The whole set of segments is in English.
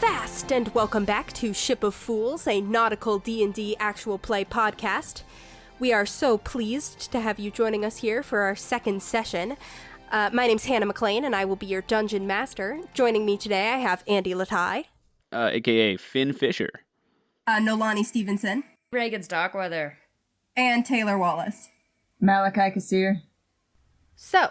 Avast, and welcome back to Ship of Fools, a nautical D&D actual play podcast. We are so pleased to have you joining us here for our second session. My name's Hannah McLean, and I will be your dungeon master. Joining me today, I have Andy Latai. A.k.a. Finn Fisher. Nolani Stevenson. Regin Stockweather. And Taylor Wallace. Malachi Kassir. So,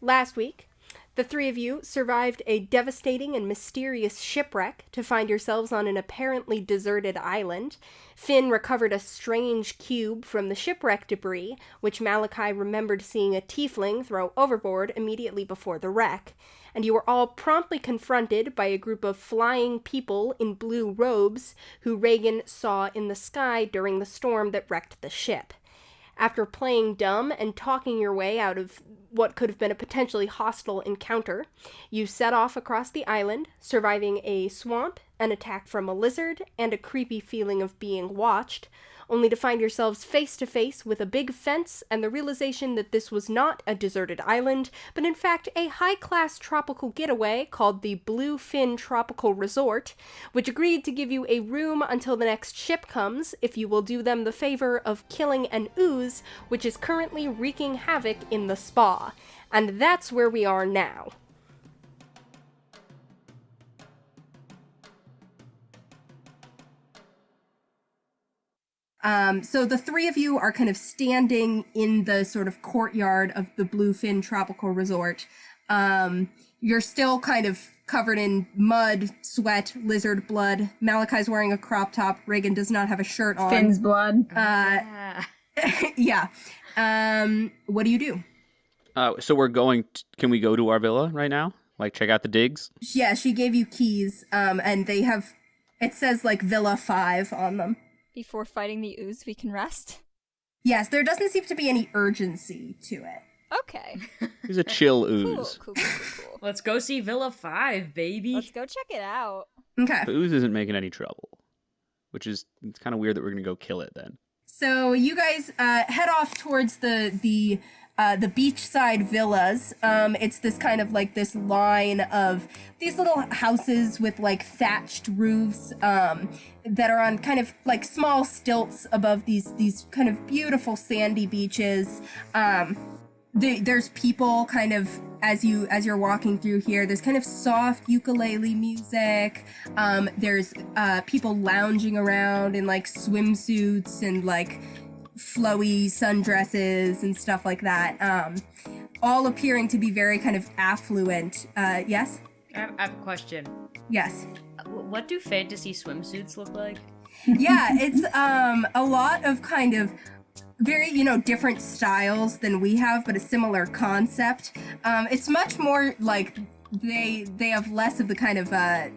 last week, the three of you survived a devastating and mysterious shipwreck to find yourselves on an apparently deserted island. Finn recovered a strange cube from the shipwreck debris, which Malachi remembered seeing a tiefling throw overboard immediately before the wreck. And you were all promptly confronted by a group of flying people in blue robes who Regin saw in the sky during the storm that wrecked the ship. After playing dumb and talking your way out of what could have been a potentially hostile encounter, you set off across the island, surviving a swamp, an attack from a lizard, and a creepy feeling of being watched, only to find yourselves face to face with a big fence and the realization that this was not a deserted island, but in fact a high-class tropical getaway called the Bluefin Tropical Resort, which agreed to give you a room until the next ship comes if you will do them the favor of killing an ooze, which is currently wreaking havoc in the spa. And that's where we are now. So the three of you are kind of standing in the sort of courtyard of the Bluefin Tropical Resort. You're still kind of covered in mud, sweat, lizard blood. Malachi's wearing a crop top. Regin does not have a shirt on. Finn's blood. Yeah. What do you do? So we're going... Can we go to our villa right now? Like, check out the digs? Yeah, she gave you keys, and they have... It says, like, Villa 5 on them. Before fighting the ooze, we can rest? Yes, there doesn't seem to be any urgency to it. Okay. Here's a chill ooze. Cool. Let's go see Villa 5, baby. Let's go check it out. Okay. The ooze isn't making any trouble. Which is... It's kind of weird that we're going to go kill it then. So you guys head off towards the beachside villas. It's this kind of like this line of these little houses with like thatched roofs that are on kind of like small stilts above these kind of beautiful sandy beaches. There's people kind of as you're walking through here. There's kind of soft ukulele music. There's people lounging around in like swimsuits and like flowy sundresses and stuff like that. All appearing to be very kind of affluent. Yes? I have a question. Yes. What do fantasy swimsuits look like? Yeah, it's a lot of kind of very, different styles than we have, but a similar concept. It's much more like they have less of the kind of I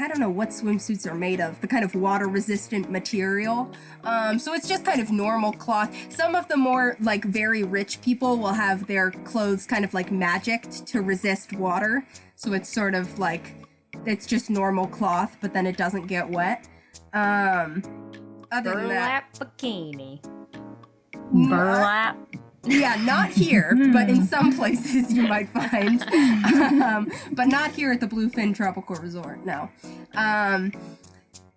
don't know what swimsuits are made of, the kind of water-resistant material. So it's just kind of normal cloth. Some of the more, like, very rich people will have their clothes kind of, like, magicked to resist water. So it's sort of, like, it's just normal cloth, but then it doesn't get wet. Other than that... Burlap bikini. Burlap. Yeah, not here, but in some places you might find. But not here at the Bluefin Tropical Resort, no.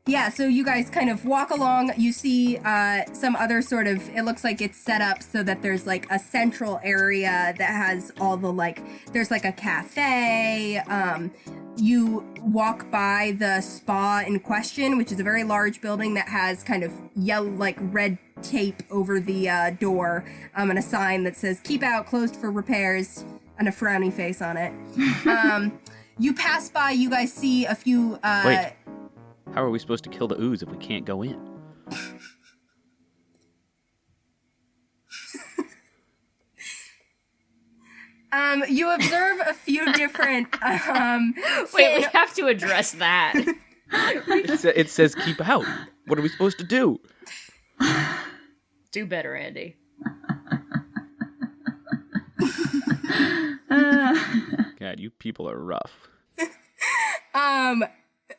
Yeah, so you guys kind of walk along. You see some other sort of, it looks like it's set up so that there's like a central area that has all the like, there's like a cafe. You walk by the spa in question, which is a very large building that has kind of yellow, like red tape over the door, and a sign that says "Keep out, closed for repairs," and a frowny face on it. You pass by. You guys see a few. Wait. How are we supposed to kill the ooze if we can't go in? You observe a few different. Wait, we have to address that. It says keep out. What are we supposed to do? Do better, Andy. God, you people are rough.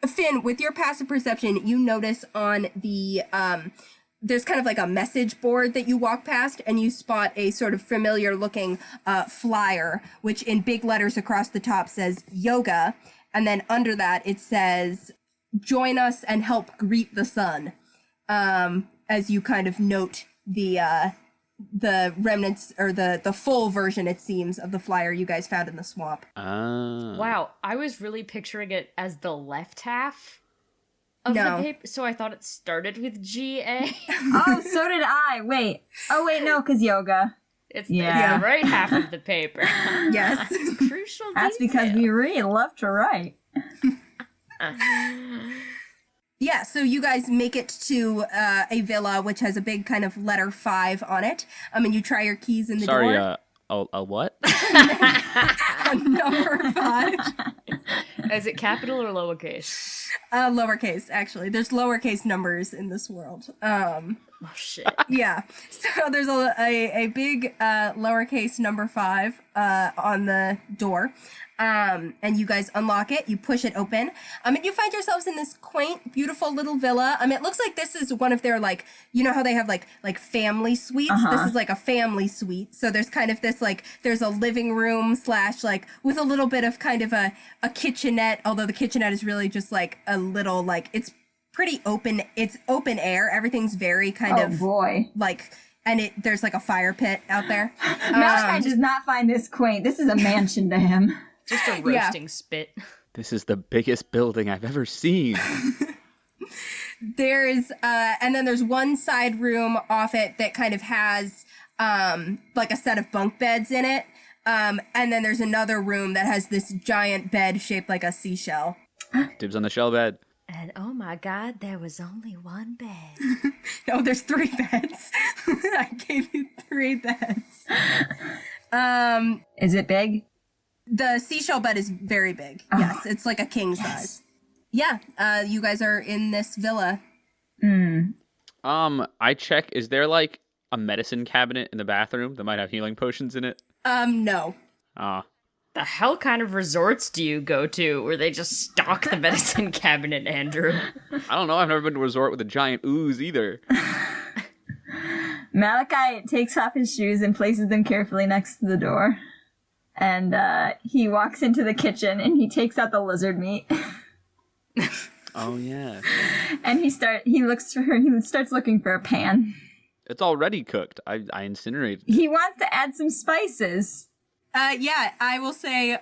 Finn, with your passive perception, you notice on the there's kind of like a message board that you walk past, and you spot a sort of familiar looking flyer, which in big letters across the top says yoga. And then under that, it says, join us and help greet the sun. As you kind of note the remnants, or the full version, it seems, of the flyer you guys found in the swamp. Wow, I was really picturing it as the left half of the paper, so I thought it started with GA. Oh, so did I. Wait. Oh, wait, no, because yoga. It's the right half of the paper. Yes. Crucial That's detail. because we really love to write. Yeah, so you guys make it to a villa which has a big kind of letter 5 on it. And you try your keys in the door. A what? Number 5. Is it capital or lowercase? Lowercase, actually. There's lowercase numbers in this world. Oh, shit. Yeah. So there's a big lowercase number 5 on the door. And you guys unlock it, you push it open, and you find yourselves in this quaint, beautiful little villa. It looks like this is one of their, like, you know how they have like family suites? This is like a family suite. So there's kind of this, like, there's a living room / like with a little bit of kind of a kitchenette, although the kitchenette is really just like a little, like, it's pretty open. It's open air. Everything's very kind of boy. Like, and there's like a fire pit out there. Malachi does not find this quaint. This is a mansion to him. Just a roasting spit. This is the biggest building I've ever seen. There's and then there's one side room off it that kind of has like a set of bunk beds in it. And then there's another room that has this giant bed shaped like a seashell. Dibs on the shell bed. And oh my god, there was only one bed. No, there's 3 beds. I gave you 3 beds. Is it big? The seashell bed is very big. Yes, it's like a king size. Yeah, you guys are in this villa. I check, is there like a medicine cabinet in the bathroom that might have healing potions in it? No. The hell kind of resorts do you go to where they just stock the medicine cabinet, Andrew? I don't know, I've never been to a resort with a giant ooze either. Malachi takes off his shoes and places them carefully next to the door. And he walks into the kitchen and he takes out the lizard meat. Oh yeah. And he starts looking for a pan. It's already cooked. I incinerated it. He wants to add some spices. Yeah, I will say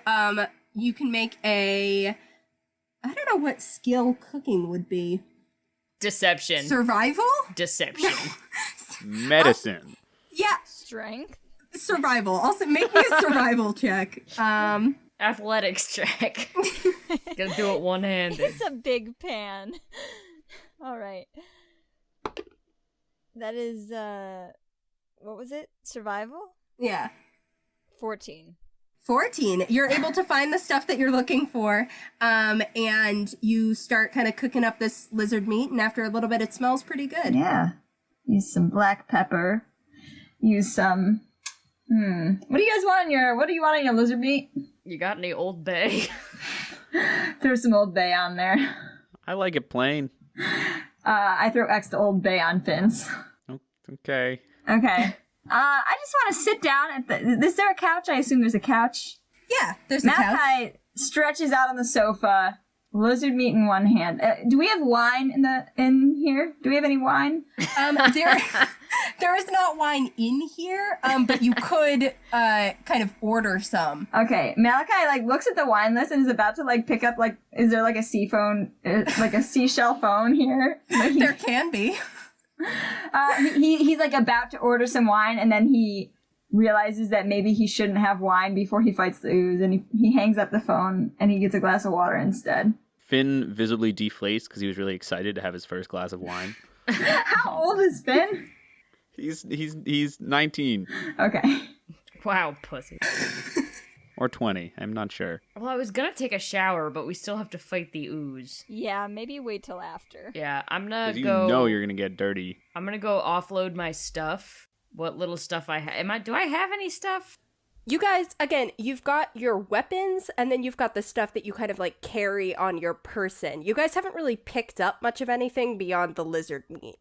you can make I don't know what skill cooking would be. Deception. Survival? Deception. Medicine. Yeah, Strength. survival. Also, make me a survival check. Athletics check. Gotta do it one-handed. It's a big pan. All right. That is, what was it? Survival? Yeah. 14. 14. You're able to find the stuff that you're looking for, and you start kind of cooking up this lizard meat, and after a little bit, it smells pretty good. Yeah. Use some black pepper. Use some... What do you want on your lizard meat? You got any Old Bay? Throw some Old Bay on there. I like it plain. I throw extra Old Bay on Finn's. Okay. Okay. I just want to sit down at the... Is there a couch? I assume there's a couch. Yeah, there's a couch. Malachi stretches out on the sofa, lizard meat in one hand. Do we have wine in here? Do we have any wine? There is not wine in here, but you could kind of order some. Okay, Malachi looks at the wine list and is about to pick up is there a sea phone, a seashell phone here? There can be. He's about to order some wine, and then he realizes that maybe he shouldn't have wine before he fights the ooze, and he hangs up the phone and he gets a glass of water instead. Finn visibly deflates because he was really excited to have his first glass of wine. How old is Finn? He's 19. Okay. Wow, pussy. Or 20. I'm not sure. Well, I was gonna take a shower, but we still have to fight the ooze. Yeah, maybe wait till after. Yeah, I'm gonna 'Cause go... You know you're gonna get dirty. I'm gonna go offload my stuff. What little stuff I have. Do I have any stuff? You guys, again, you've got your weapons, and then you've got the stuff that you kind of carry on your person. You guys haven't really picked up much of anything beyond the lizard meat.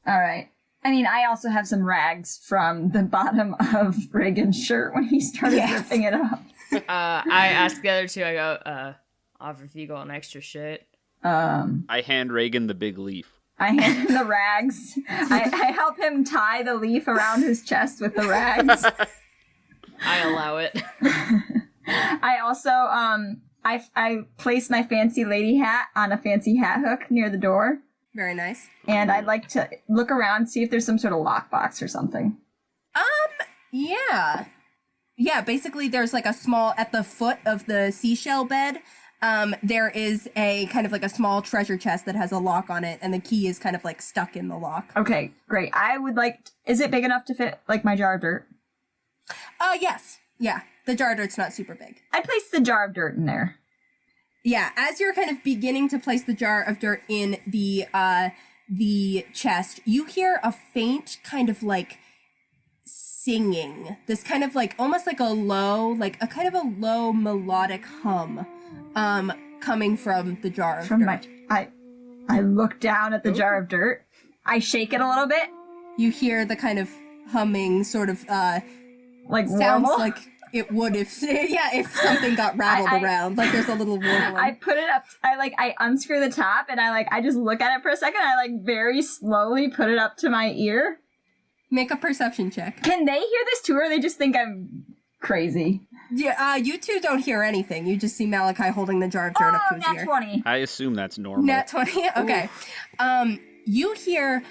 All right. I mean, I also have some rags from the bottom of Regin's shirt when he started ripping it up. I asked the other two, I go, offer if you got an extra shit. I hand Regin the big leaf. I hand him the rags. I help him tie the leaf around his chest with the rags. I allow it. I also, I place my fancy lady hat on a fancy hat hook near the door. Very nice. And I'd like to look around, see if there's some sort of lockbox or something. Yeah. Yeah, basically there's like a small, at the foot of the seashell bed, there is a kind of like a small treasure chest that has a lock on it, and the key is kind of like stuck in the lock. Okay, great. I would like, is it big enough to fit like my jar of dirt? Yes. Yeah, the jar of dirt's not super big. I placed the jar of dirt in there. Yeah, as you're kind of beginning to place the jar of dirt in the chest, you hear a faint kind of like singing. This kind of like almost like a low melodic hum coming from the jar of dirt. I look down at the jar of dirt. I shake it a little bit. You hear the kind of humming sort of like sounds warble? like it would if something got rattled around. Like there's a little warbling. I put it up. I unscrew the top and I just look at it for a second. I like very slowly put it up to my ear. Make a perception check. Can they hear this too, or they just think I'm crazy? Yeah, you two don't hear anything. You just see Malachi holding the jar of dirt up to his ear. 20. I assume that's normal. Nat 20? Okay. You hear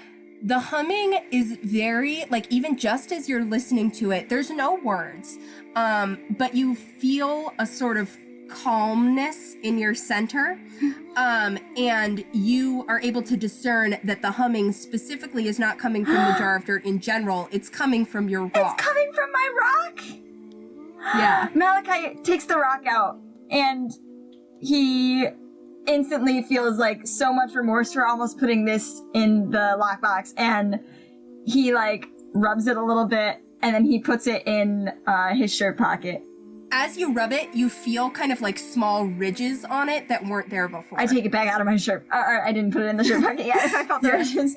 the humming is very, like, even just as you're listening to it, there's no words, but you feel a sort of calmness in your center, and you are able to discern that the humming specifically is not coming from the jar of dirt in general, it's coming from your rock. It's coming from my rock? Yeah. Malachi takes the rock out, and he instantly feels like so much remorse for almost putting this in the lockbox, and he like rubs it a little bit, and then he puts it in his shirt pocket. As you rub it, you feel kind of like small ridges on it that weren't there before. I take it back out of my shirt. I didn't put it in the shirt pocket yet. I felt the ridges.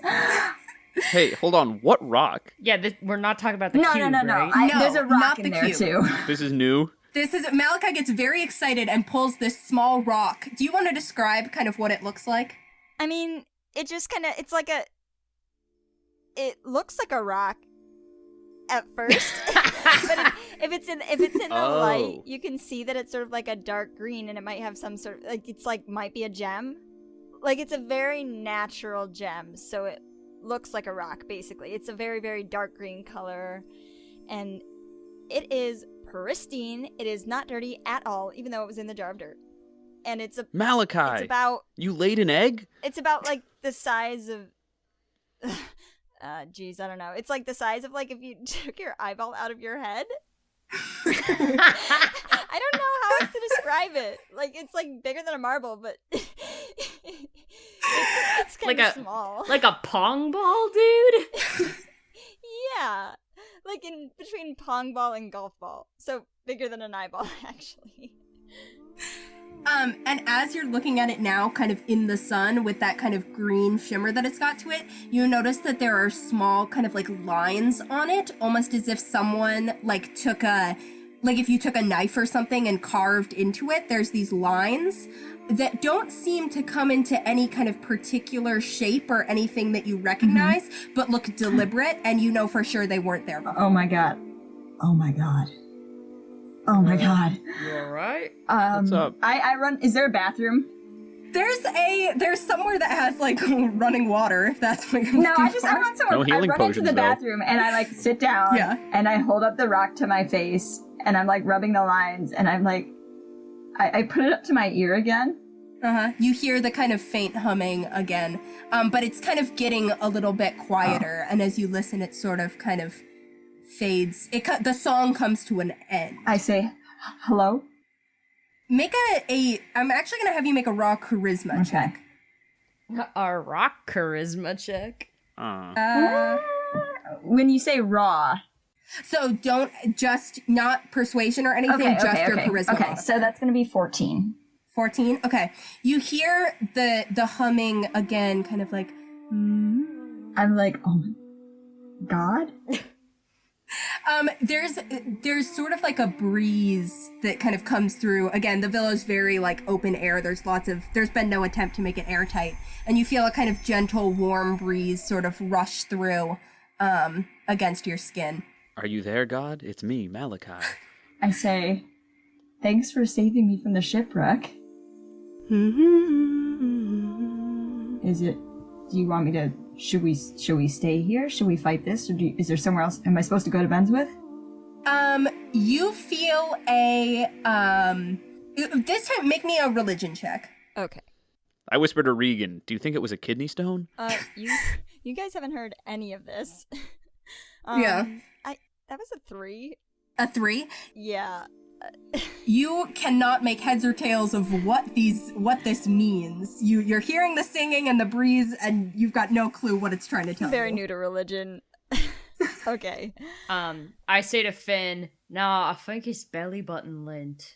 Hey, hold on. What rock? Yeah, we're not talking about the No. cube, right? No, there's a rock not in the there cube. too. This is new. Malachi gets very excited and pulls this small rock. Do you want to describe kind of what it looks like? I mean, it just kind of, it looks like a rock at first. But if it's in the light, you can see that it's sort of like a dark green, and it might have some sort of, like, it's like, might be a gem. Like, it's a very natural gem, so it looks like a rock, basically. It's a very, very dark green color, and it is pristine. It is not dirty at all, even though it was in the jar of dirt. And it's Malachi, it's about, you laid an egg? it's about like the size of geez, I don't know. It's like the size of like if you took your eyeball out of your head. I don't know how else to describe it. Like, it's like bigger than a marble, but it's kind of small. Like a pong ball, dude? Yeah. Like in between pong ball and golf ball. So bigger than an eyeball, actually. And as you're looking at it now, kind of in the sun with that kind of green shimmer that it's got to it, you notice that there are small kind of like lines on it, almost as if someone like if you took a knife or something and carved into it, there's these lines that don't seem to come into any kind of particular shape or anything that you recognize, but look deliberate, and you know for sure they weren't there before. Oh my god. Oh my god. Oh my god. You alright? What's up? I run. Is there a bathroom? There's somewhere that has like running water, if that's what you're No, looking for. I run somewhere. No healing I run into potions, the though. bathroom and I like sit down. Yeah. And I hold up the rock to my face and I'm like rubbing the lines and I'm like, I put it up to my ear again. You hear the kind of faint humming again, but it's kind of getting a little bit quieter, and as you listen, it sort of kind of fades. The song comes to an end. I say, hello? Make I'm actually going to have you make a raw charisma check. A rock charisma check. When you say raw. So don't, just not persuasion or anything, your charisma. Okay, so that's going to be 14. 14? Okay. You hear the humming again, kind of like, I'm like, oh my god. There's sort of like a breeze that kind of comes through. Again, the villa's very like open air. There's been no attempt to make it airtight. And you feel a kind of gentle, warm breeze sort of rush through against your skin. Are you there, God? It's me, Malachi. I say, thanks for saving me from the shipwreck. Do you want me to, should we stay here? Should we fight this? Or is there somewhere else? Am I supposed to go to Ben's with? You feel this time, make me a religion check. Okay. I whispered to Regin, do you think it was a kidney stone? You guys haven't heard any of this. Yeah. That was a 3. A 3? Yeah. You cannot make heads or tails of what this means. You're hearing the singing and the breeze, and you've got no clue what it's trying to tell you. Very new to religion. Okay. I say to Finn, nah, I think it's belly button lint.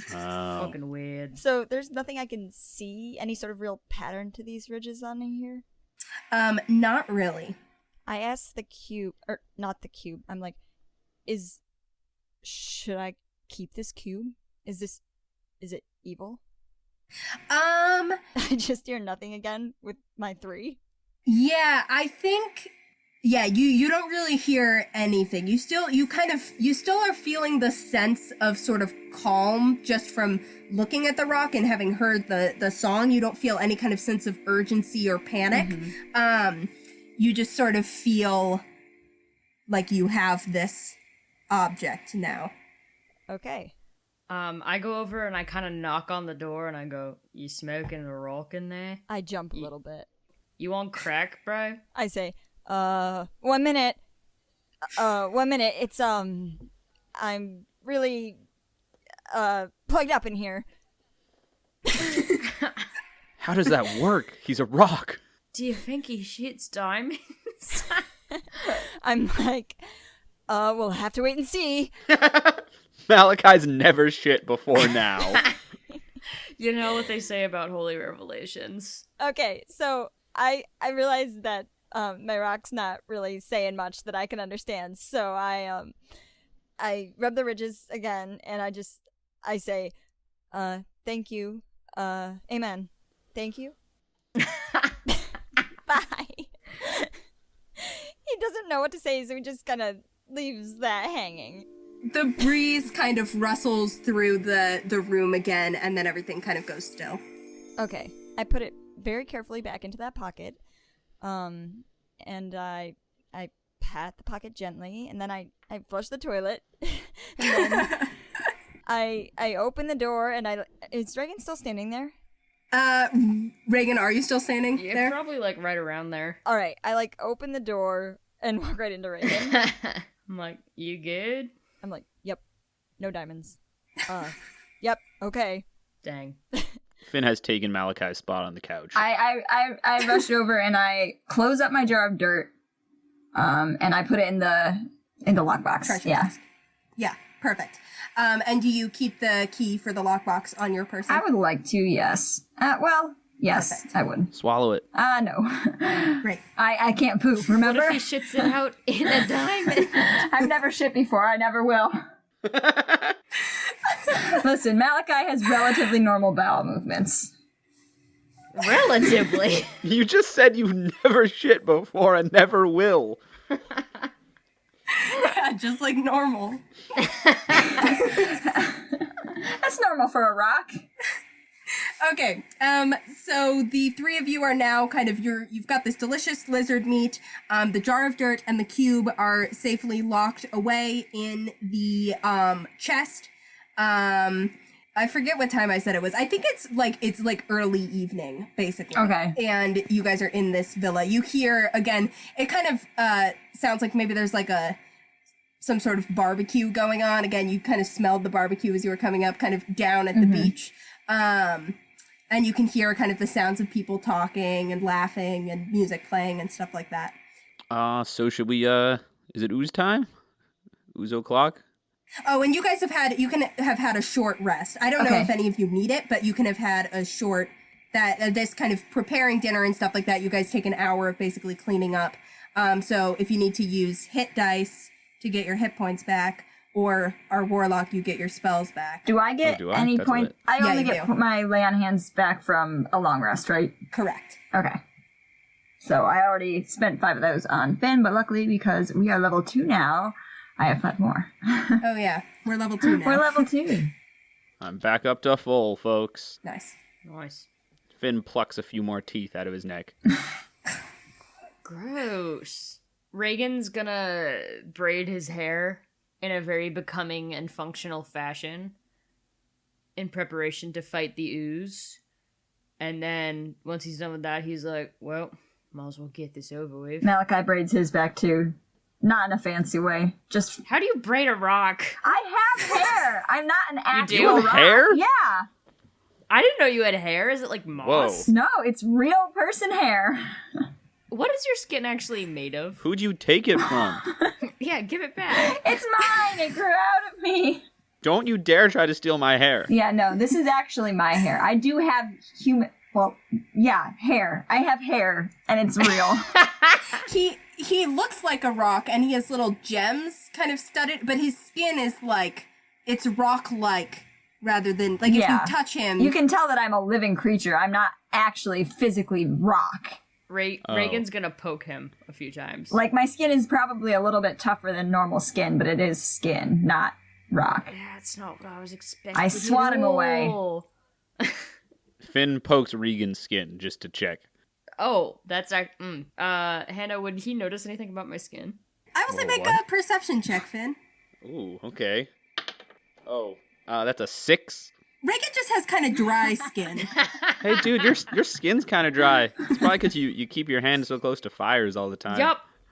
Fucking weird. So there's nothing I can see, any sort of real pattern to these ridges on here? Not really. I asked the cube, or not the cube, I'm like, should I keep this cube? Is it evil? I just hear nothing again with my 3. Yeah, I think, you don't really hear anything. You still are feeling the sense of sort of calm just from looking at the rock and having heard the song. You don't feel any kind of sense of urgency or panic. Mm-hmm. You just sort of feel like you have this object now. Okay. I go over and I kind of knock on the door and I go, you smoking a rock in there? I jump a little bit. You on crack, bro? I say, 1 minute. 1 minute. It's, I'm really, plugged up in here. How does that work? He's a rock. Do you think he shits diamonds? I'm like, we'll have to wait and see. Malachi's never shit before now. You know what they say about holy revelations. Okay, so I realize that my rock's not really saying much that I can understand. So I rub the ridges again and I say, thank you. Amen. Thank you. Bye. He doesn't know what to say, so he just kind of leaves that hanging. The breeze kind of rustles through the room again, and then everything kind of goes still. Okay. I put it very carefully back into that pocket. And I pat the pocket gently, and then I flush the toilet. And then I open the door, and is Regin still standing there? Regin, are you still standing there? Yeah, probably like right around there. All right, I open the door and walk right into Regin. I'm like, you good? I'm like, yep, no diamonds. Yep, okay. Dang. Finn has taken Malachi's spot on the couch. I rush over and I close up my jar of dirt, and I put it in the lockbox. Yeah. Yeah, perfect. And do you keep the key for the lockbox on your person? I would like to, yes. Well, yes, perfect. I would. Swallow it. No. Great. I can't poop, remember? What if he shits it out in a diamond? I've never shit before, I never will. Listen, Malachi has relatively normal bowel movements. Relatively? You just said you've never shit before and never will. Yeah, just like normal. That's normal for a rock. Okay, so the 3 of you are now kind of, you've got this delicious lizard meat. The jar of dirt and the cube are safely locked away in the chest. I forget what time I said it was. I think it's like early evening, basically. Okay. And you guys are in this villa. You hear, again, it kind of sounds like maybe there's like some sort of barbecue going on. Again, you kind of smelled the barbecue as you were coming up, kind of down at the beach. And you can hear kind of the sounds of people talking and laughing and music playing and stuff like that. So should we, is it Ooze time? Ooze o'clock? Oh, and you guys you can have had a short rest. I don't know if any of you need it, but you can have had a short that this kind of preparing dinner and stuff like that, you guys take an hour of basically cleaning up. So if you need to use hit dice to get your hit points back, or our warlock, you get your spells back. Do I get any point? I only get my lay on hands back from a long rest, right? Correct. Okay. So I already spent 5 of those on Finn, but luckily because we are level 2 now, I have 5 more. Oh yeah, we're level 2 now. We're level 2. I'm back up to full, folks. Nice. Finn plucks a few more teeth out of his neck. Gross. Regin's gonna braid his hair in a very becoming and functional fashion in preparation to fight the Ooze. And then, once he's done with that, he's like, well, might as well get this over with. Malachi braids his back too. Not in a fancy way. Just... How do you braid a rock? I have hair! I'm not an actual You have rock. hair? Yeah. I didn't know you had hair. Is it like moss? Whoa. No, it's real person hair. What is your skin actually made of? Who'd you take it from? Yeah, give it back. It's mine! It grew out of me! Don't you dare try to steal my hair. Yeah, no, this is actually my hair. I do have hair. I have hair, and it's real. He looks like a rock, and he has little gems kind of studded, but his skin is like, it's rock-like, rather than, like, if you touch him... You can tell that I'm a living creature. I'm not actually physically rock. Regin's gonna poke him a few times. Like, my skin is probably a little bit tougher than normal skin, but it is skin, not rock. Yeah, that's not what I was expecting. I swat him away. Finn pokes Regin's skin just to check. Oh, that's Hannah, would he notice anything about my skin? I will say make a perception check, Finn. Ooh, okay. Oh, that's a 6. Regin just has kind of dry skin. Hey, dude, your skin's kind of dry. It's probably because you keep your hands so close to fires all the time.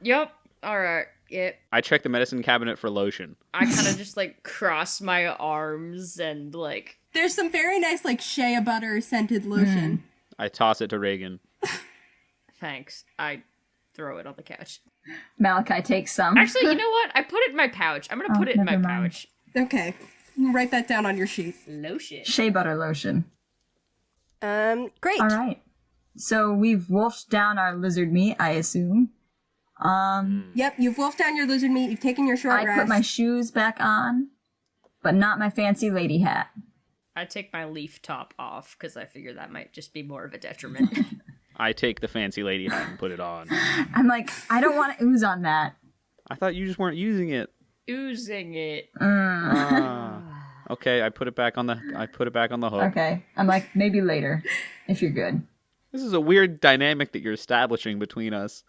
Yep. All right. Yep. I checked the medicine cabinet for lotion. I kind of just like cross my arms and like. There's some very nice like shea butter scented lotion. I toss it to Regin. Thanks. I throw it on the couch. Malachi takes some. Actually, you know what? I put it in my pouch. I'm gonna put it in my pouch. Okay. Write that down on your sheet. Lotion. Shea butter lotion. Great. All right. So we've wolfed down our lizard meat, I assume. Yep, you've wolfed down your lizard meat. You've taken your short rest. I put my shoes back on, but not my fancy lady hat. I take my leaf top off because I figure that might just be more of a detriment. I take the fancy lady hat and put it on. I'm like, I don't want to ooze on that. I thought you just weren't using it. Oozing it. Okay, I put it back on the hook. Okay. I'm like, maybe later, if you're good. This is a weird dynamic that you're establishing between us.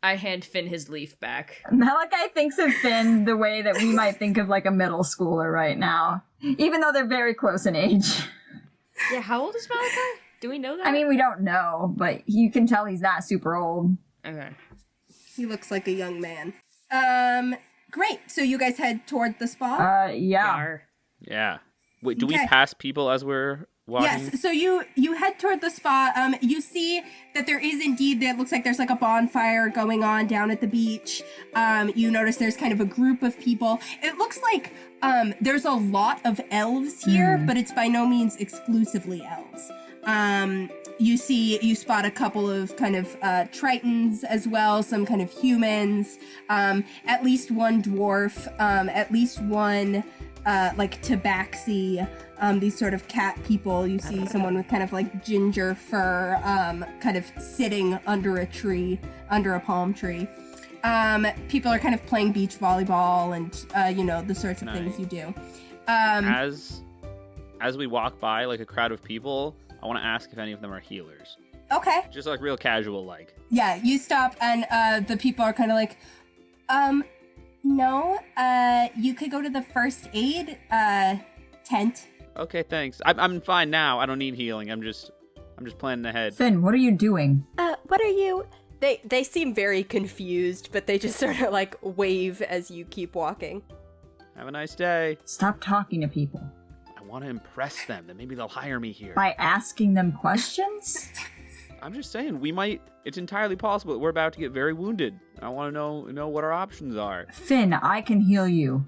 I hand Finn his leaf back. Malachi thinks of Finn the way that we might think of like a middle schooler right now, even though they're very close in age. Yeah, how old is Malachi? Do we know that? I mean, we don't know, but you can tell he's not super old. Okay. He looks like a young man. Great. So you guys head toward the spa? Yeah. Yeah. Wait, do we pass people as we're walking? Yes. So you head toward the spa. You see that there is indeed, that looks like there's like a bonfire going on down at the beach. You notice there's kind of a group of people. It looks like there's a lot of elves here, but it's by no means exclusively elves. You spot a couple of kind of tritons as well, some kind of humans, at least one dwarf, at least one like tabaxi, these sort of cat people. You see someone with kind of like ginger fur, kind of sitting under a tree, under a palm tree. People are kind of playing beach volleyball and, the sorts of things you do. As we walk by like a crowd of people, I want to ask if any of them are healers. Okay. Just like real casual like. Yeah, you stop and the people are kind of like, no, you could go to the first aid tent. Okay, thanks. I'm fine now. I don't need healing. I'm just planning ahead. Finn, what are you doing? What are you... They seem very confused, but they just sort of like wave as you keep walking. Have a nice day. Stop talking to people. I want to impress them. Then maybe they'll hire me here. By asking them questions? I'm just saying, it's entirely possible that we're about to get very wounded. I want to know what our options are. Finn, I can heal you.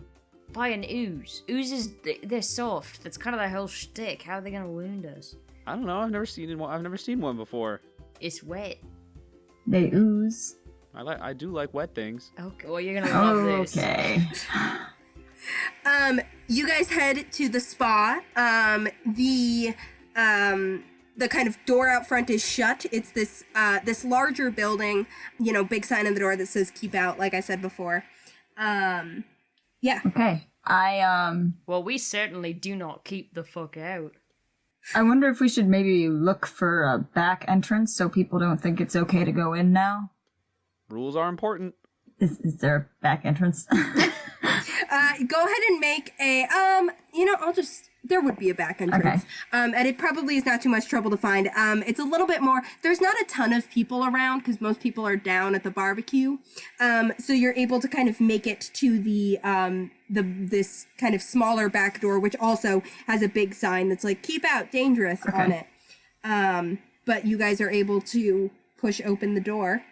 by an ooze. Oozes, they're soft. That's kind of their whole shtick. How are they gonna wound us? I don't know. I've never seen one before. It's wet. They ooze. I do like wet things. Okay, well, you're gonna love this. Okay. You guys head to the spa. The kind of door out front is shut. It's this larger building, big sign on the door that says keep out, like I said before. Yeah. Okay. Well, we certainly do not keep the fuck out. I wonder if we should maybe look for a back entrance so people don't think it's okay to go in now. Rules are important. Is there a back entrance? Go ahead and make a, there would be a back entrance. Okay. And it probably is not too much trouble to find. It's a little bit more, there's not a ton of people around because most people are down at the barbecue. So you're able to kind of make it to this kind of smaller back door, which also has a big sign that's like, keep out, dangerous on it. But you guys are able to push open the door.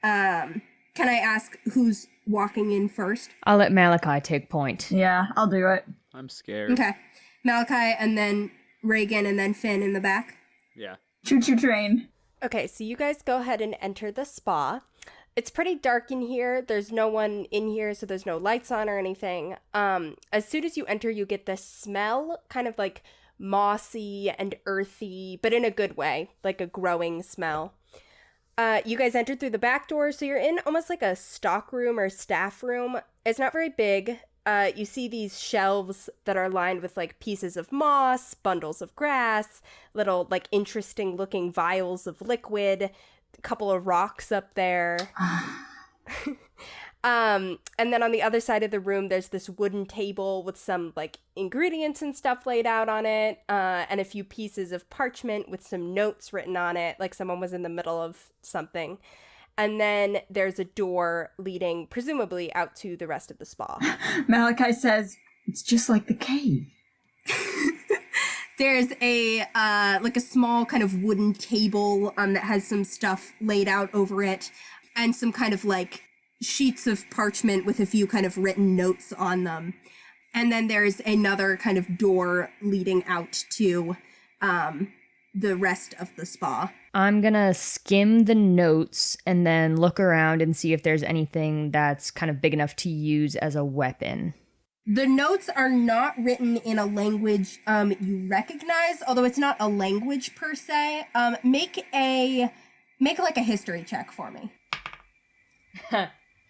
Can I ask who's walking in first? I'll let Malachi take point. Yeah, I'll do it. I'm scared. Okay. Malachi and then Regin and then Finn in the back. Yeah. Choo-choo train. Okay, so you guys go ahead and enter the spa. It's pretty dark in here. There's no one in here, so there's no lights on or anything. As soon as you enter, you get this smell, kind of like mossy and earthy, but in a good way, like a growing smell. You guys entered through the back door, so you're in almost like a stock room or staff room. It's not very big. You see these shelves that are lined with like pieces of moss, bundles of grass, little like interesting looking vials of liquid, a couple of rocks up there. And then on the other side of the room, there's this wooden table with some like ingredients and stuff laid out on it, and a few pieces of parchment with some notes written on it, like someone was in the middle of something. And then there's a door leading presumably out to the rest of the spa. Malachi says, it's just like the cave. There's a small kind of wooden table that has some stuff laid out over it and some kind of like sheets of parchment with a few kind of written notes on them. And then there's another kind of door leading out to the rest of the spa. I'm gonna skim the notes and then look around and see if there's anything that's kind of big enough to use as a weapon. The notes are not written in a language you recognize, although it's not a language per se. Make like a history check for me.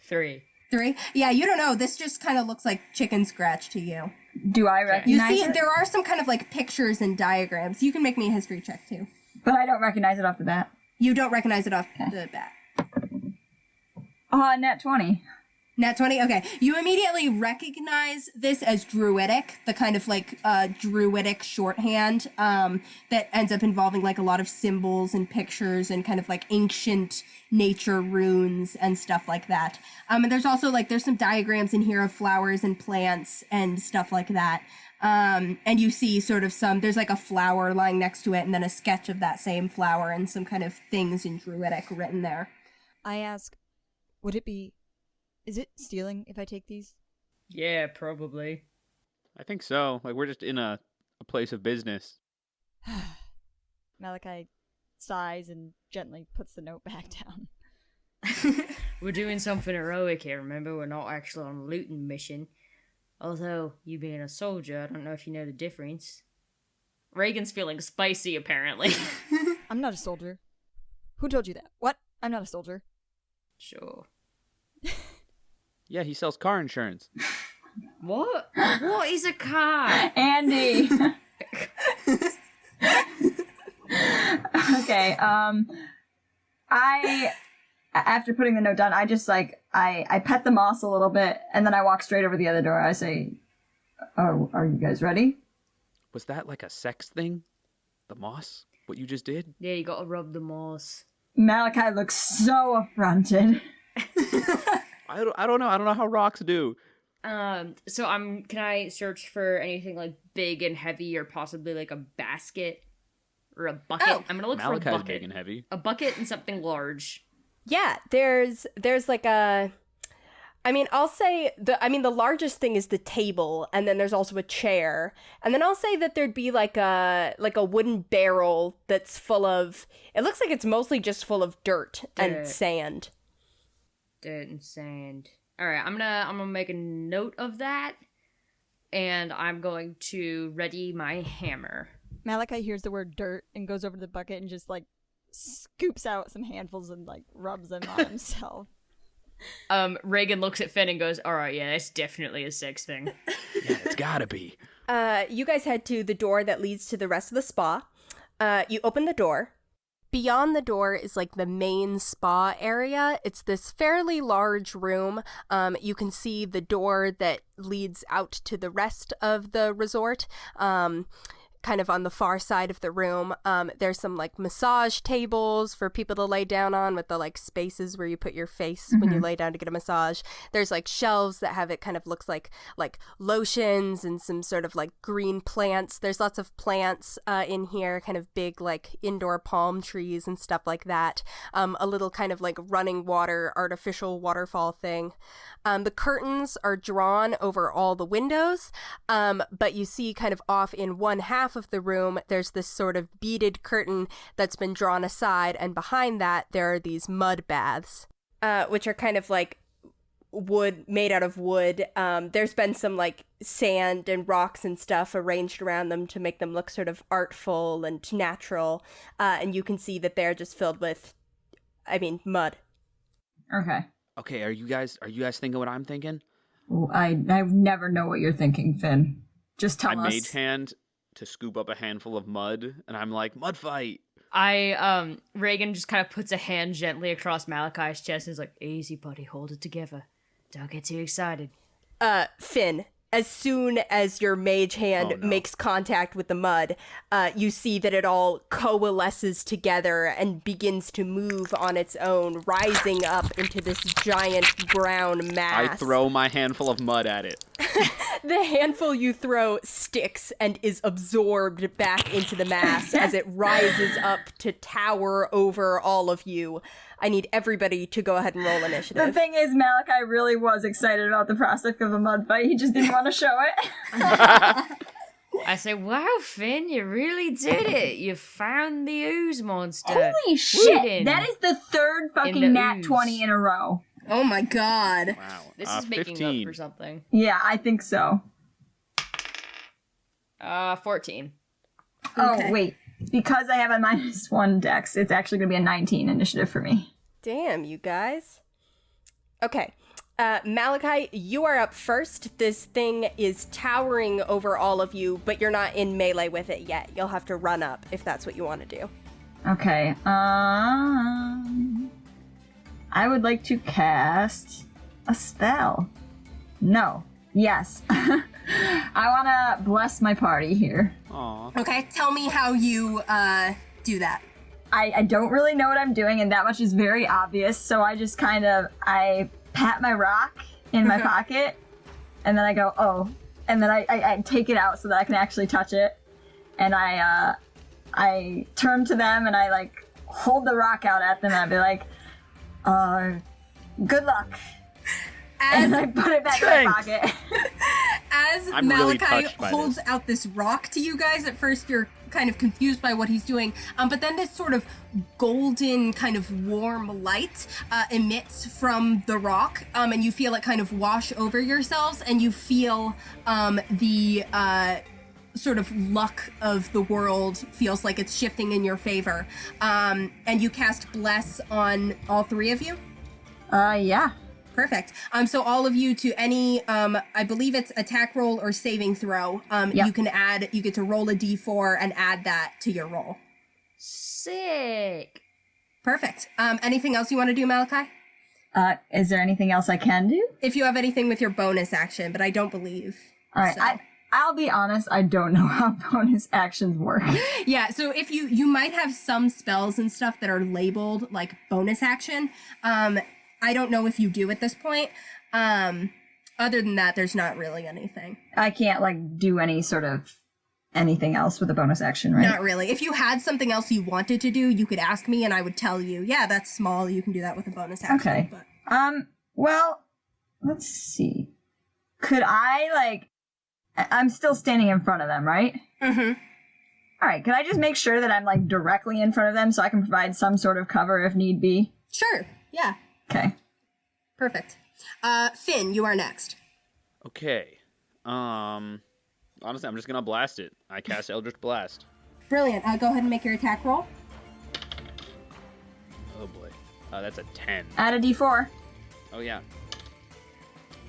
3. 3? Yeah, you don't know. This just kind of looks like chicken scratch to you. Do I You recognize see, it? there are some kind of like pictures and diagrams. You can make me a history check too. But I don't recognize it off the bat. You don't recognize it off the bat. Nat 20. Nat 20? Okay. You immediately recognize this as druidic, the kind of like druidic shorthand that ends up involving like a lot of symbols and pictures and kind of like ancient nature runes and stuff like that. And there's also like, there's some diagrams in here of flowers and plants and stuff like that. And you see sort of there's like a flower lying next to it and then a sketch of that same flower and some kind of things in druidic written there. I ask, is it stealing if I take these? Yeah, probably. I think so. Like, we're just in a place of business. Malachi sighs and gently puts the note back down. We're doing something heroic here, remember? We're not actually on a looting mission. Although, you being a soldier, I don't know if you know the difference. Reagan's feeling spicy, apparently. I'm not a soldier. Who told you that? What? I'm not a soldier. Sure. Yeah, he sells car insurance. What? What is a car? Andy! Okay, after putting the note down, I just I pet the moss a little bit, and then I walk straight over the other door. I say, "Oh, are you guys ready?" Was that like a sex thing? The moss? What you just did? Yeah, you gotta rub the moss. Malachi looks so affronted. I don't know. I don't know how rocks do. So can I search for anything like big and heavy or possibly like a basket or a bucket? Oh, I'm gonna look Malachi's for a bucket. big and heavy. A bucket and something large. Yeah, there's like I mean, I'll say the largest thing is the table, and then there's also a chair. And then I'll say that there'd be like a wooden barrel that's full of, it looks like it's mostly just full of dirt and sand. Dirt and sand. All right, I'm gonna make a note of that, and I'm going to ready my hammer. Malachi hears the word dirt and goes over to the bucket and just like scoops out some handfuls and like rubs them on himself. Regin looks at Finn and goes, all right, yeah, that's definitely a sex thing. Yeah, it's gotta be. You guys head to the door that leads to the rest of the spa. You open the door. Beyond the door is like the main spa area. It's this fairly large room. You can see the door that leads out to the rest of the resort. Kind of on the far side of the room. There's some like massage tables for people to lay down on with the like spaces where you put your face when you lay down to get a massage. There's like shelves that have it kind of looks like lotions and some sort of like green plants. There's lots of plants in here, kind of big like indoor palm trees and stuff like that. A little kind of like running water, artificial waterfall thing. The curtains are drawn over all the windows, but you see kind of off in one half of the room, there's this sort of beaded curtain that's been drawn aside, and behind that there are these mud baths, which are kind of like wood, made out of wood. There's been some like sand and rocks and stuff arranged around them to make them look sort of artful and natural, and you can see that they're just filled with, mud. Okay, are you guys thinking what I'm thinking? I never know what you're thinking, Finn. Just tell us. I mage hand to scoop up a handful of mud, and I'm like, mud fight. Regin just kind of puts a hand gently across Malachi's chest and is like, easy, buddy, hold it together. Don't get too excited. Finn, as soon as your mage hand makes contact with the mud, you see that it all coalesces together and begins to move on its own, rising up into this giant brown mass. I throw my handful of mud at it. The handful you throw sticks and is absorbed back into the mass as it rises up to tower over all of you. I need everybody to go ahead and roll initiative. The thing is, Malachi really was excited about the prospect of a mud fight. He just didn't want to show it. I say, wow, Finn, you really did it. You found the ooze monster. Holy shit! That is the third fucking nat 20 in a row. Oh my god. Wow. This is making 15. up for something. Yeah, I think so. 14. Okay. Oh, wait. Because I have a -1 dex, it's actually going to be a 19 initiative for me. Damn, you guys. Okay. Malachi, you are up first. This thing is towering over all of you, but you're not in melee with it yet. You'll have to run up if that's what you want to do. Okay. I would like to cast a spell. No. Yes. I want to bless my party here. Aww. Okay, tell me how you do that. I don't really know what I'm doing, and that much is very obvious, so I just I pat my rock in my pocket, and then I go, oh, and then I take it out so that I can actually touch it, and I turn to them, and I, like, hold the rock out at them, and I'd be like, good luck. And I put it back in my pocket. As I'm Malachi really holds out this rock to you guys, at first you're kind of confused by what he's doing, but then this sort of golden kind of warm light emits from the rock, and you feel it kind of wash over yourselves, and you feel the sort of luck of the world feels like it's shifting in your favor. And you cast Bless on all three of you? Yeah. Perfect. So all of you to any, I believe it's attack roll or saving throw, Yep. you get to roll a d4 and add that to your roll. Sick. Perfect. Anything else you want to do, Malachi? Is there anything else I can do? If you have anything with your bonus action, but I don't believe. All right. so. I'll be honest, I don't know how bonus actions work. Yeah, so if you might have some spells and stuff that are labeled like bonus action. I don't know if you do at this point. Other than that, there's not really anything. I can't, like, do any sort of anything else with a bonus action, right? Not really. If you had something else you wanted to do, you could ask me and I would tell you, yeah, that's small. You can do that with a bonus action. Okay. But... Well, let's see. Could I, like... I'm still standing in front of them, right? Mm-hmm. All right, could I just make sure that I'm, like, directly in front of them so I can provide some sort of cover if need be? Sure. Yeah. Okay. Perfect. Finn, you are next. Okay. Honestly, I'm just gonna blast it. I cast Eldritch Blast. Brilliant. Go ahead and make your attack roll. Oh boy. That's a 10. Add a d4. Oh yeah.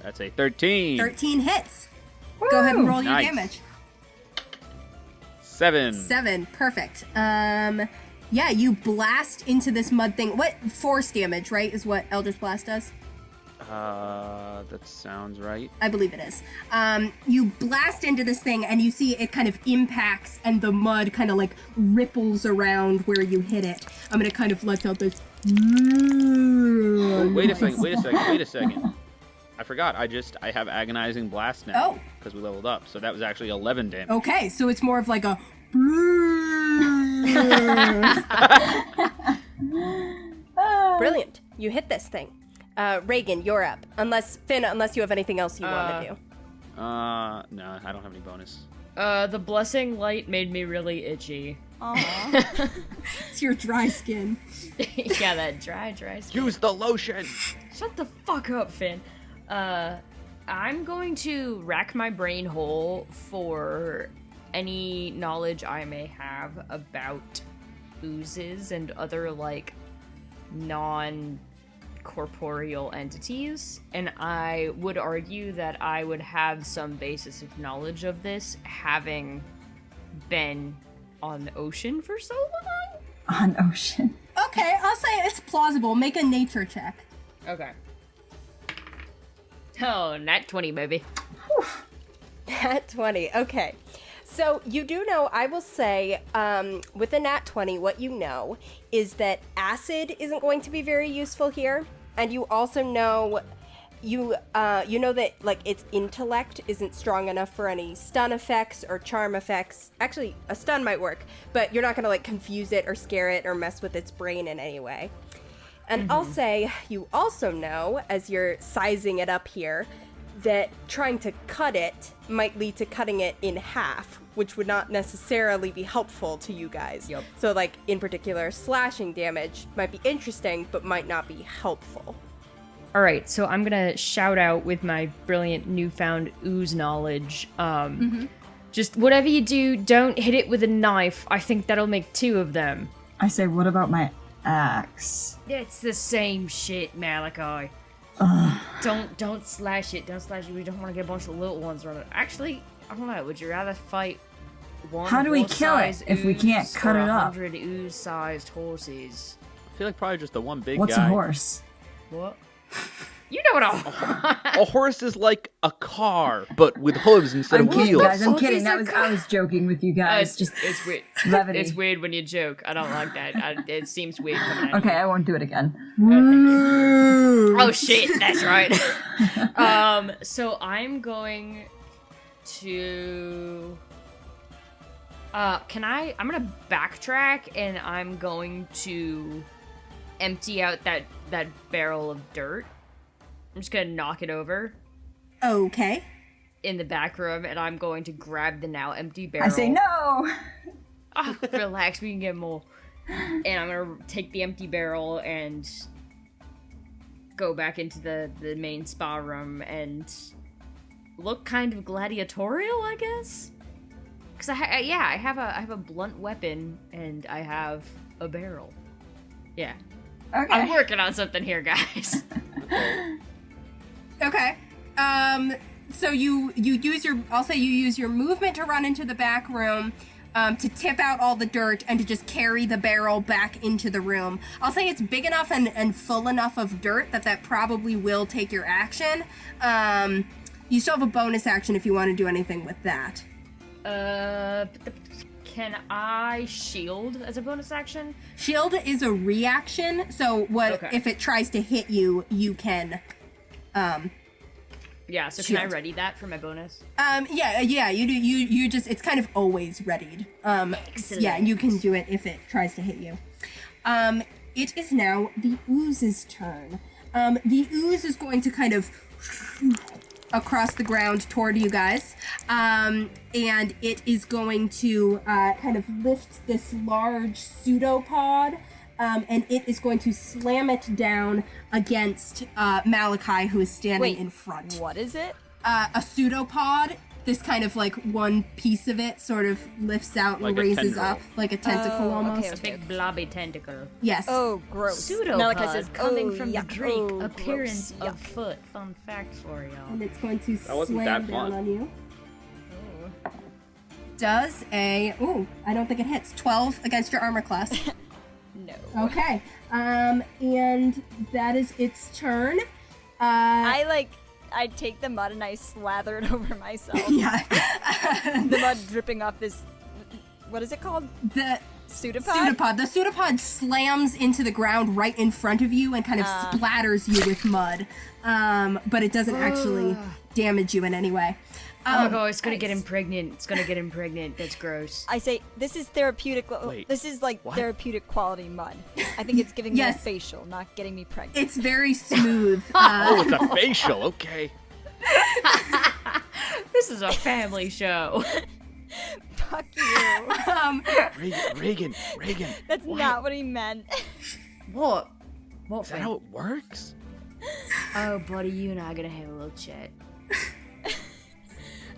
That's a 13. 13 hits. Go ahead and roll Nice. your damage. 7. 7. Perfect. Yeah, you blast into this mud thing. What? Force damage, right, is what Eldritch Blast does? That sounds right. I believe it is. You blast into this thing, and you see it kind of impacts, and the mud kind of like ripples around where you hit it. I'm gonna kind of let out this. Oh, wait a second. I forgot. I have Agonizing Blast now. Oh. Because we leveled up. So that was actually 11 damage. Okay, so it's more of like a. Brilliant. You hit this thing. Regin, you're up. Unless you have anything else you want to do. No, I don't have any bonus. The blessing light made me really itchy. Aww. It's your dry skin. Yeah, that dry skin. Use the lotion! Shut the fuck up, Finn. I'm going to rack my brain whole for any knowledge I may have about oozes and other, like, non-corporeal entities, and I would argue that I would have some basis of knowledge of this, having been on the ocean for so long. On ocean. Okay, I'll say it's plausible. Make a nature check. Okay. Oh, nat 20, baby. Nat 20, okay. So you do know, I will say, with a nat 20, what you know is that acid isn't going to be very useful here. And you also know, you know that, like, its intellect isn't strong enough for any stun effects or charm effects. Actually, a stun might work, but you're not going to, like, confuse it or scare it or mess with its brain in any way. And I'll say, you also know, as you're sizing it up here, that trying to cut it might lead to cutting it in half, which would not necessarily be helpful to you guys. Yep. So, like, in particular, slashing damage might be interesting, but might not be helpful. Alright, so I'm gonna shout out with my brilliant newfound ooze knowledge. Just whatever you do, don't hit it with a knife. I think that'll make 2 of them. I say, what about my axe? It's the same shit, Malachi. Don't slash it. Don't slash it. We don't want to get a bunch of little ones running. Actually, I don't know. Would you rather fight one? How do we kill it if we can't cut it up? 100 ooze-sized horses. I feel like probably just the one big What's guy. a horse? What? You know what A horse is like a car, but with hooves instead of wheels. Guys, I'm fuck kidding. is I a was joking with you guys. it's weird. Levity. It's weird when you joke. I don't like that. It seems weird coming out. Okay, I won't do it again. Oh shit, that's right. So I'm going to I'm gonna backtrack and I'm going to empty out that barrel of dirt. I'm just gonna knock it over Okay. in the back room and I'm going to grab the now empty barrel. I say no. Relax, we can get more. And I'm gonna take the empty barrel and go back into the main spa room and look kind of gladiatorial, I guess. Because I have a blunt weapon and I have a barrel. Yeah, Okay. I'm working on something here, guys. Okay. So you use your movement to run into the back room, to tip out all the dirt and to just carry the barrel back into the room. I'll say it's big enough and full enough of dirt that probably will take your action. You still have a bonus action if you want to do anything with that. Can I shield as a bonus action? Shield is a reaction, so Okay. if it tries to hit you, you can Yeah, so can I Shield. ready that for my bonus? Yeah, you do. You just, it's kind of always readied. Excellent. Yeah, you can do it if it tries to hit you. It is now the Ooze's turn. The Ooze is going to kind of across the ground toward you guys. And it is going to kind of lift this large pseudopod, and it is going to slam it down against Malachi, who is standing in front. What is it? A pseudopod. This kind of like one piece of it sort of lifts out and raises up like a tentacle almost. A big blobby tentacle. Yes. Oh, gross. Pseudopod says, coming from the yuck. drink. Oh, Appearance gross. of Yuck. foot. Fun fact for y'all. And it's going to wasn't slam that down fun. on you. Oh. Does I don't think it hits. 12 against your armor class. No. Okay. And that is its turn. I take the mud and I slather it over myself. Yeah. The mud dripping off this. What is it called? The Pseudopod? pseudopod. The pseudopod slams into the ground right in front of you and kind of splatters you with mud. But it doesn't actually damage you in any way. It's gonna get him pregnant. It's gonna get him pregnant. That's gross. I say, this is therapeutic. Wait, this is like what? therapeutic quality mud. I think it's giving Yes. me a facial, not getting me pregnant. It's very smooth. Oh, it's a facial. Okay. This is a family show. Fuck you. Regin. That's what? not what he meant. What? What Is that how it works? Oh, buddy, you and I are gonna have a little chat.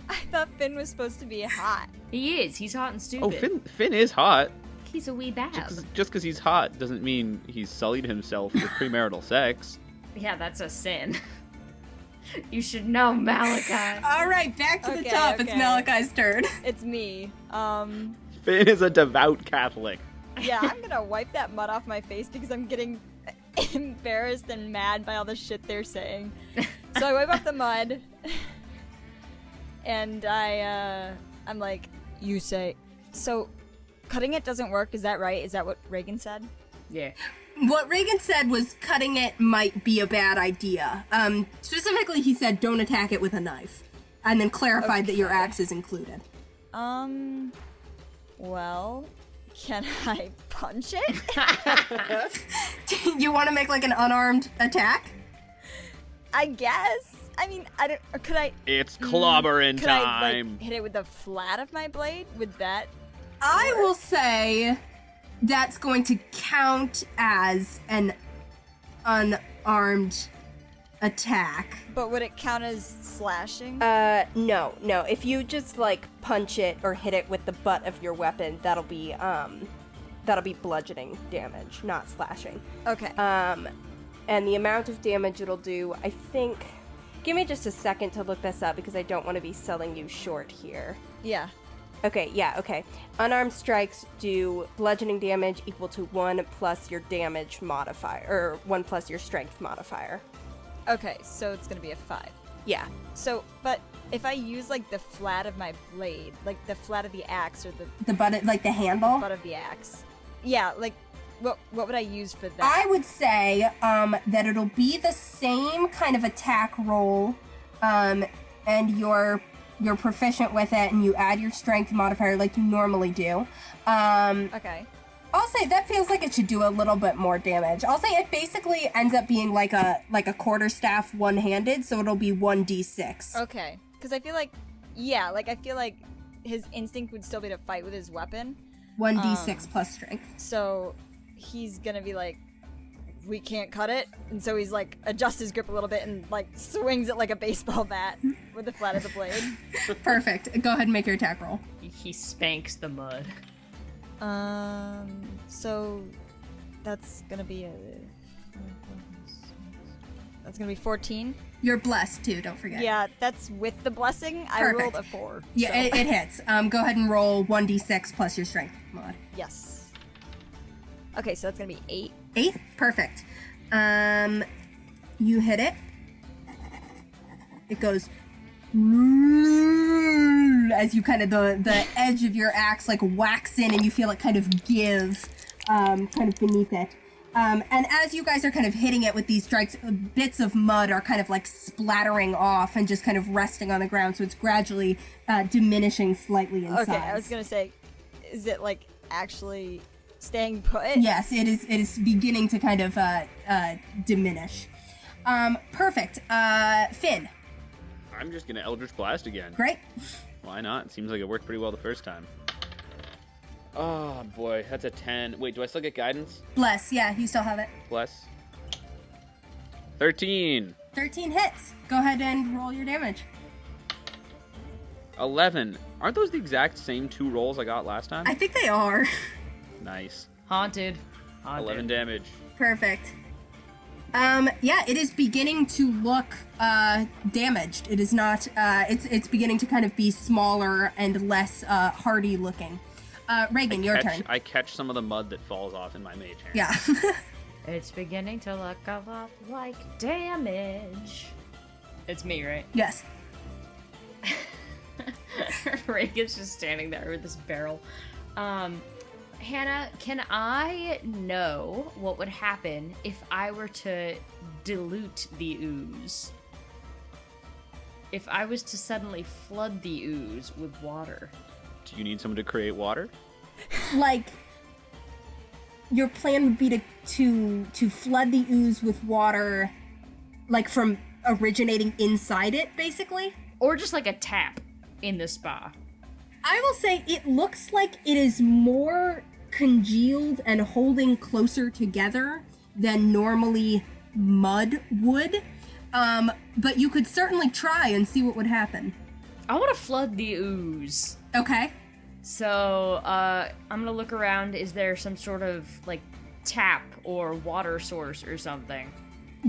I thought Finn was supposed to be hot. He is. He's hot and stupid. Oh, Finn is hot. He's a wee bass. Just because he's hot doesn't mean he's sullied himself with premarital sex. Yeah, that's a sin. You should know, Malachi. All right, back to the Okay, top. It's okay. Malachi's turn. It's me. Finn is a devout Catholic. Yeah, I'm gonna wipe that mud off my face because I'm getting embarrassed and mad by all the shit they're saying. So I wipe off the mud, and I'm like, you say, so cutting it doesn't work, is that right? Is that what Regin said? Yeah. What Regin said was cutting it might be a bad idea. Specifically, he said don't attack it with a knife, and then clarified that your axe is included. Well, can I punch it? You want to make like an unarmed attack? I guess. I mean, I don't. Or could I? It's clobbering Could I time. like hit it with the flat of my blade? Would that? I will say that's going to count as an unarmed attack. But would it count as slashing? No. If you just like punch it or hit it with the butt of your weapon, that'll be bludgeoning damage, not slashing. Okay. And the amount of damage it'll do, I think. Give me just a second to look this up because I don't want to be selling you short here. Yeah. Okay. Unarmed strikes do bludgeoning damage equal to 1 plus your damage modifier, or 1 plus your strength modifier. Okay, so it's gonna be a 5. Yeah. So, but if I use like the flat of my blade, like the flat of the axe or the The butt, like the handle. butt of the axe, yeah, like what would I use for that? I would say that it'll be the same kind of attack roll, and you're proficient with it, and you add your strength modifier like you normally do. Okay. I'll say that feels like it should do a little bit more damage. I'll say it basically ends up being like a quarterstaff one-handed, so it'll be 1d6. Okay. Because I feel like, yeah, like I feel like his instinct would still be to fight with his weapon. 1d6 plus strength. So he's gonna be like, we can't cut it, and so he's like adjusts his grip a little bit and like swings it like a baseball bat with the flat of the blade. Perfect. Go ahead and make your attack roll. He spanks the mud. So that's gonna be 14. You're blessed too, don't forget. Yeah, that's with the blessing. I Perfect. rolled a 4. Yeah, so- it hits. Go ahead and roll 1d6 plus your strength mod. Yes. Okay, so that's gonna be 8. 8? Perfect. You hit it. It goes as you kind of the edge of your axe like whacks in, and you feel it kind of give kind of beneath it. And as you guys are kind of hitting it with these strikes, bits of mud are kind of like splattering off and just kind of resting on the ground, so it's gradually diminishing slightly in size. Okay, I was gonna say, is it like actually staying put? Yes, it is beginning to kind of diminish. Perfect. Finn. I'm just gonna Eldritch Blast again. Great. Why not? It seems like it worked pretty well the first time. Oh boy, that's a 10. Wait, do I still get guidance? Bless. Yeah, you still have it. Bless. 13. 13 hits. Go ahead and roll your damage. 11. Aren't those the exact same 2 rolls I got last time? I think they are. Nice. Haunted. 11 damage. Perfect. Yeah, it is beginning to look damaged. It is not. It's beginning to kind of be smaller and less hardy looking. Regin, your turn. I catch some of the mud that falls off in my mage hand. Yeah. It's beginning to look a lot like damage. It's me, right? Yes. Reagan's just standing there with this barrel. Hannah, can I know what would happen if I were to dilute the ooze? If I was to suddenly flood the ooze with water? Do you need someone to create water? Like, your plan would be to flood the ooze with water, like from originating inside it, basically? Or just like a tap in the spa? I will say it looks like it is more congealed and holding closer together than normally mud would. But you could certainly try and see what would happen. I want to flood the ooze. Okay. So, I'm gonna look around. Is there some sort of, like, tap or water source or something?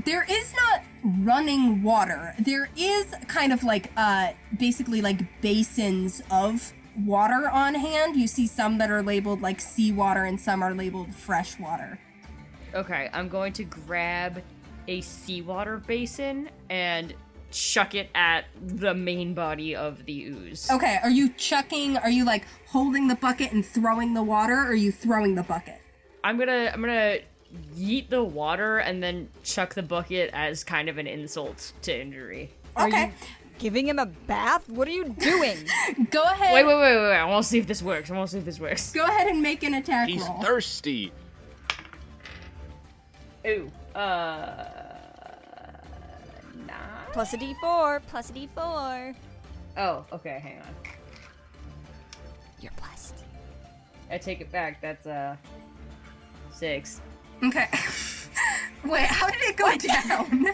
There is not running water. There is kind of like, basically like basins of water on hand. You see some that are labeled like seawater and some are labeled fresh water. Okay, I'm going to grab a seawater basin and chuck it at the main body of the ooze. Okay, are you like holding the bucket and throwing the water, or are you throwing the bucket? I'm gonna yeet the water and then chuck the bucket as kind of an insult to injury. Okay. Are you giving him a bath? What are you doing? Go ahead. Wait. I want to see if this works. Go ahead and make an attack He's roll. thirsty. Ooh. 9. Plus a d4. Plus a d4. Oh, okay, hang on. You're blessed. I take it back. That's 6. Okay. Wait, how did it go down?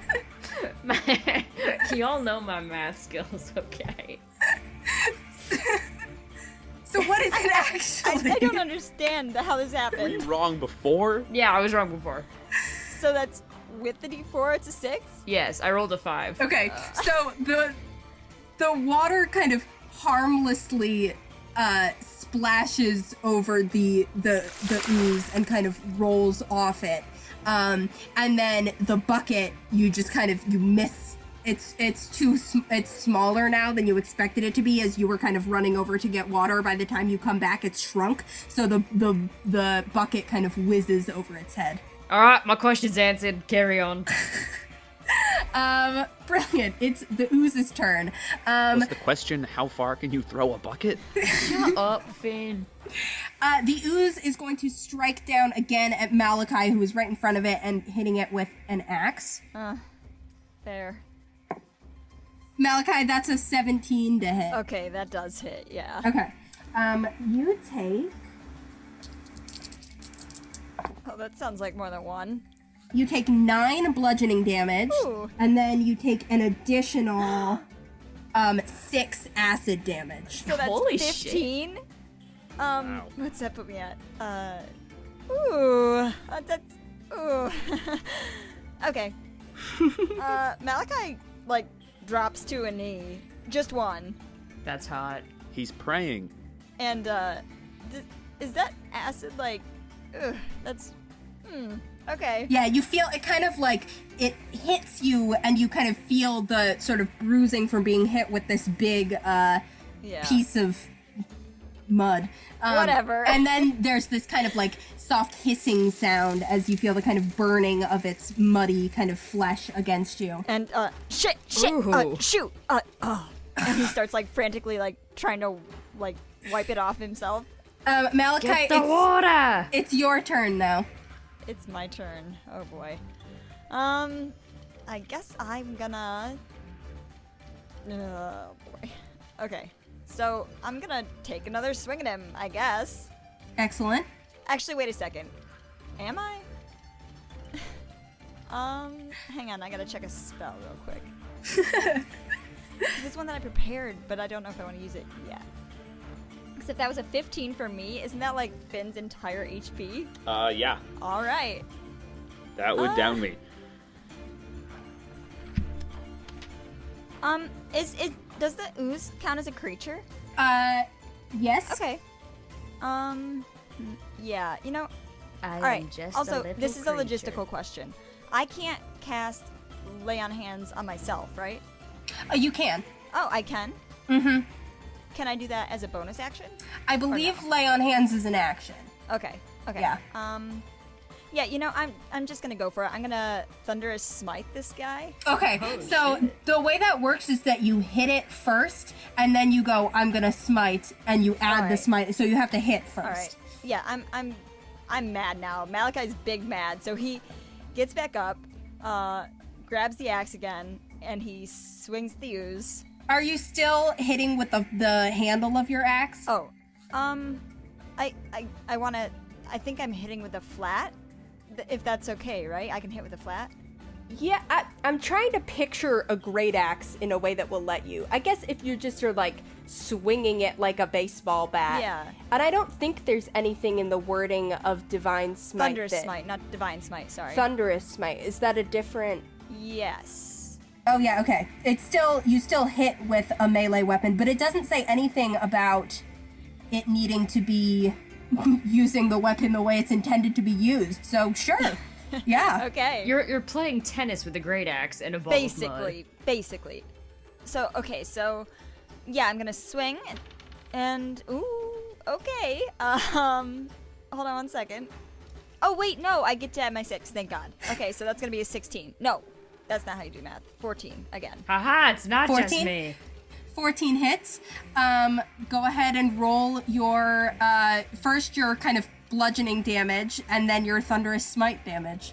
Y'all know my math skills, okay? So what is it actually? I don't understand how this Were happened. you wrong before? Yeah, I was wrong before. So that's with the d4, it's a 6? Yes, I rolled a 5. Okay, so the water kind of harmlessly splashes over the ooze and kind of rolls off it. And then the bucket, you just kind of, you miss. It's smaller now than you expected it to be, as you were kind of running over to get water. By the time you come back, it's shrunk. So the bucket kind of whizzes over its head. All right, my question's answered. Carry on. Brilliant. It's the ooze's turn. Was the question, how far can you throw a bucket? Shut up, Finn. The ooze is going to strike down again at Malachi, who is right in front of it, and hitting it with an axe. There. Malachi, that's a 17 to hit. Okay, that does hit, yeah. Okay. You take... Oh, that sounds like more than one. You take 9 bludgeoning damage, Ooh. and then you take an additional 6 acid damage. So that's Holy 15. shit. Wow. What's that put me at? Ooh. That's... Ooh. Okay. Malachi, like, drops to a knee. Just one. That's hot. He's praying. And, is that acid, like... Ugh, that's... Okay. Yeah, you feel it kind of like it hits you, and you kind of feel the sort of bruising from being hit with this big Yeah. piece of mud. Whatever. And then there's this kind of like soft hissing sound as you feel the kind of burning of its muddy kind of flesh against you. And, shit, Ooh. shoot, And he starts, like, frantically, like, trying to, like, wipe it off himself. Malachi, Get the water! it's your turn now. It's my turn. Oh, boy. I guess I'm gonna... Oh, boy. Okay. So, I'm gonna take another swing at him, I guess. Excellent. Actually, wait a second. Am I? Hang on, I gotta check a spell real quick. There's one that I prepared, but I don't know if I want to use it yet. Because if that was a 15 for me, isn't that like Finn's entire HP? Yeah. Alright. That would down me. Does the ooze count as a creature? Yes. Okay. Yeah, you know... I Alright, am just also, a little this is a creature. logistical question. I can't cast Lay on Hands on myself, right? You can. Oh, I can? Mm-hmm. Can I do that as a bonus action? I believe lay on hands is an action. Okay. Yeah. Yeah, you know, I'm just gonna go for it. I'm gonna Thunderous Smite this guy. Okay, so the way that works is that you hit it first, and then you go, I'm gonna smite, and you add the Alright. smite, so you have to hit first. Alright. Yeah, I'm mad now. Malachi's big mad, so he gets back up, grabs the axe again, and he swings the ooze. Are you still hitting with the handle of your axe? Oh, I think I'm hitting with a flat, if that's okay, right? I can hit with a flat? Yeah, I'm trying to picture a great axe in a way that will let you. I guess if you just are like swinging it like a baseball bat. Yeah. And I don't think there's anything in the wording of Divine Smite. Thunderous Smite, not Divine Smite, sorry. Thunderous Smite. Is that a different... Yes. Oh yeah, okay. You still hit with a melee weapon, but it doesn't say anything about it needing to be using the weapon the way it's intended to be used. So sure. Yeah. Okay. You're playing tennis with a great axe and a ball of mud. Basically. So, okay, so yeah, I'm gonna swing and ooh, okay. Hold on one second. Oh wait, no, I get to add my 6, thank God. Okay, so that's gonna be a 16. No, that's not how you do math. 14 again. Haha, it's not 14? just me. 14 hits. Go ahead and roll your first your kind of bludgeoning damage, and then your thunderous smite damage.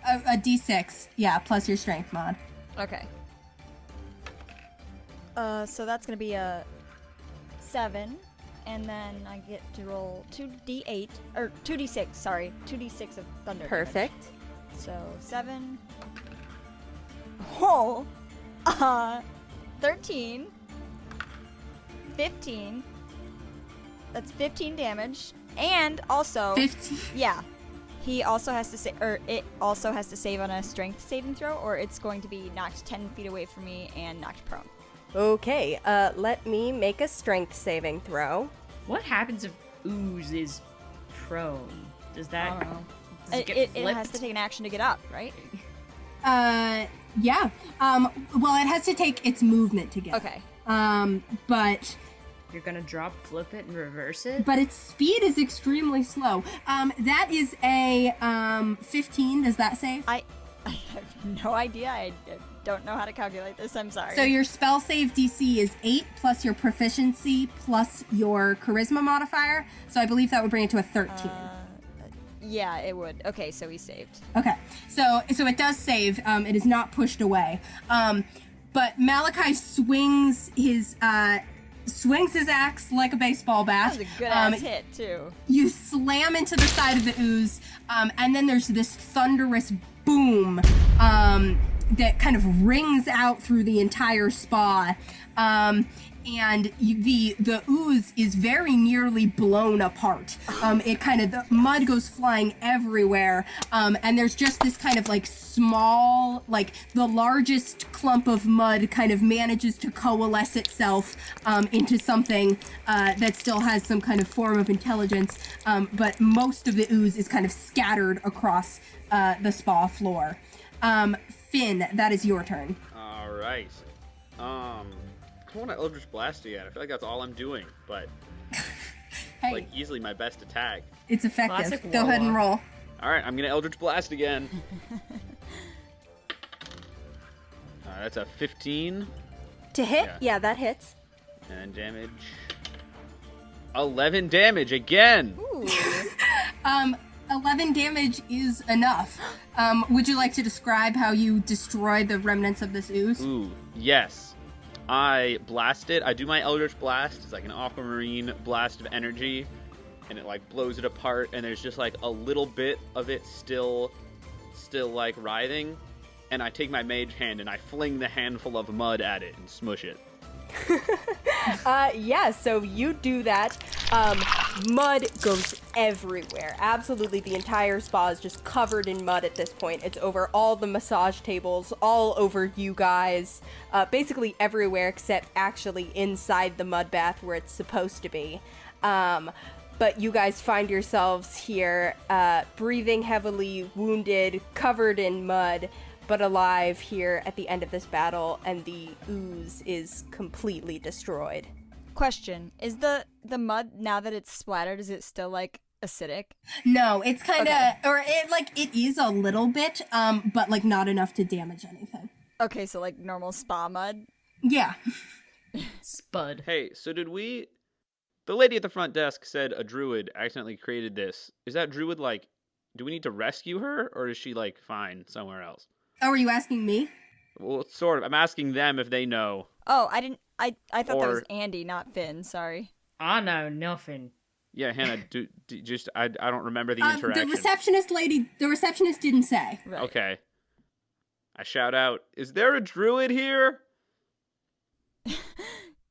A d6, yeah, plus your strength mod. Okay. So that's gonna be a 7, and then I get to roll 2d8 or 2d6. Sorry, 2d6 of thunder. Perfect. Damage. So 7. Oh, 13, 15. That's 15 damage, and also 15. Yeah. He also has to it also has to save on a strength saving throw, or it's going to be knocked 10 feet away from me and knocked prone. Okay, let me make a strength saving throw. What happens if Ooze is prone? Does that... I don't know. Does it get It flipped? has to take an action to get up, right? Yeah. Well, it has to take its movement to get. Okay. But You're gonna drop, flip it, and reverse it? but its speed is extremely slow. That is a 15. Does that save? I have no idea. I don't know how to calculate this. I'm sorry. So your spell save DC is 8 plus your proficiency plus your charisma modifier. So I believe that would bring it to a 13. Yeah, it would. Okay, so he saved. Okay, so it does save. It is not pushed away. But Malachi swings his axe like a baseball bat. That was a good ass hit too. You slam into the side of the ooze, and then there's this thunderous boom that kind of rings out through the entire spa. And the ooze is very nearly blown apart. The mud goes flying everywhere, and there's just this kind of like small, like the largest clump of mud kind of manages to coalesce itself into something that still has some kind of form of intelligence, but most of the ooze is kind of scattered across the spa floor. Finn, that is your turn. All right. I don't want to Eldritch Blast yet. I feel like that's all I'm doing, but Hey, like easily my best attack. it's effective. Classic Go ahead and roll. All right, I'm gonna Eldritch Blast again. That's a 15, To hit? Yeah. Yeah, that hits. and damage 11 damage again. Ooh. 11 11 damage is enough. Would you like to describe how you destroy the remnants of this ooze? Ooh, yes. I blast it. I do my Eldritch Blast. It's like an aquamarine blast of energy, and it like blows it apart, and there's just like a little bit of it still like writhing, and I take my mage hand and I fling the handful of mud at it and smush it. Yeah, so you do that. Mud goes everywhere. Absolutely, the entire spa is just covered in mud at this point. It's over all the massage tables, all over you guys, basically everywhere except actually inside the mud bath where it's supposed to be. But you guys find yourselves here, breathing heavily, wounded, covered in mud, but alive here at the end of this battle, and the ooze is completely destroyed. Question: is the mud, now that it's splattered, is it still like acidic? No, it's kind of, Okay. or it is a little bit, but like not enough to damage anything. Okay, so like normal spa mud. Yeah. Spud. Hey, so the lady at the front desk said a druid accidentally created this. Is that druid like, do we need to rescue her, or is she like fine somewhere else? Oh, are you asking me? Well, sort of. I'm asking them if they know. Oh, I didn't. I thought that was Or- Andy, not Finn. Sorry. I know nothing. Yeah, Hannah, I don't remember the interaction. The receptionist didn't say. Right. Okay. I shout out, is there a druid here?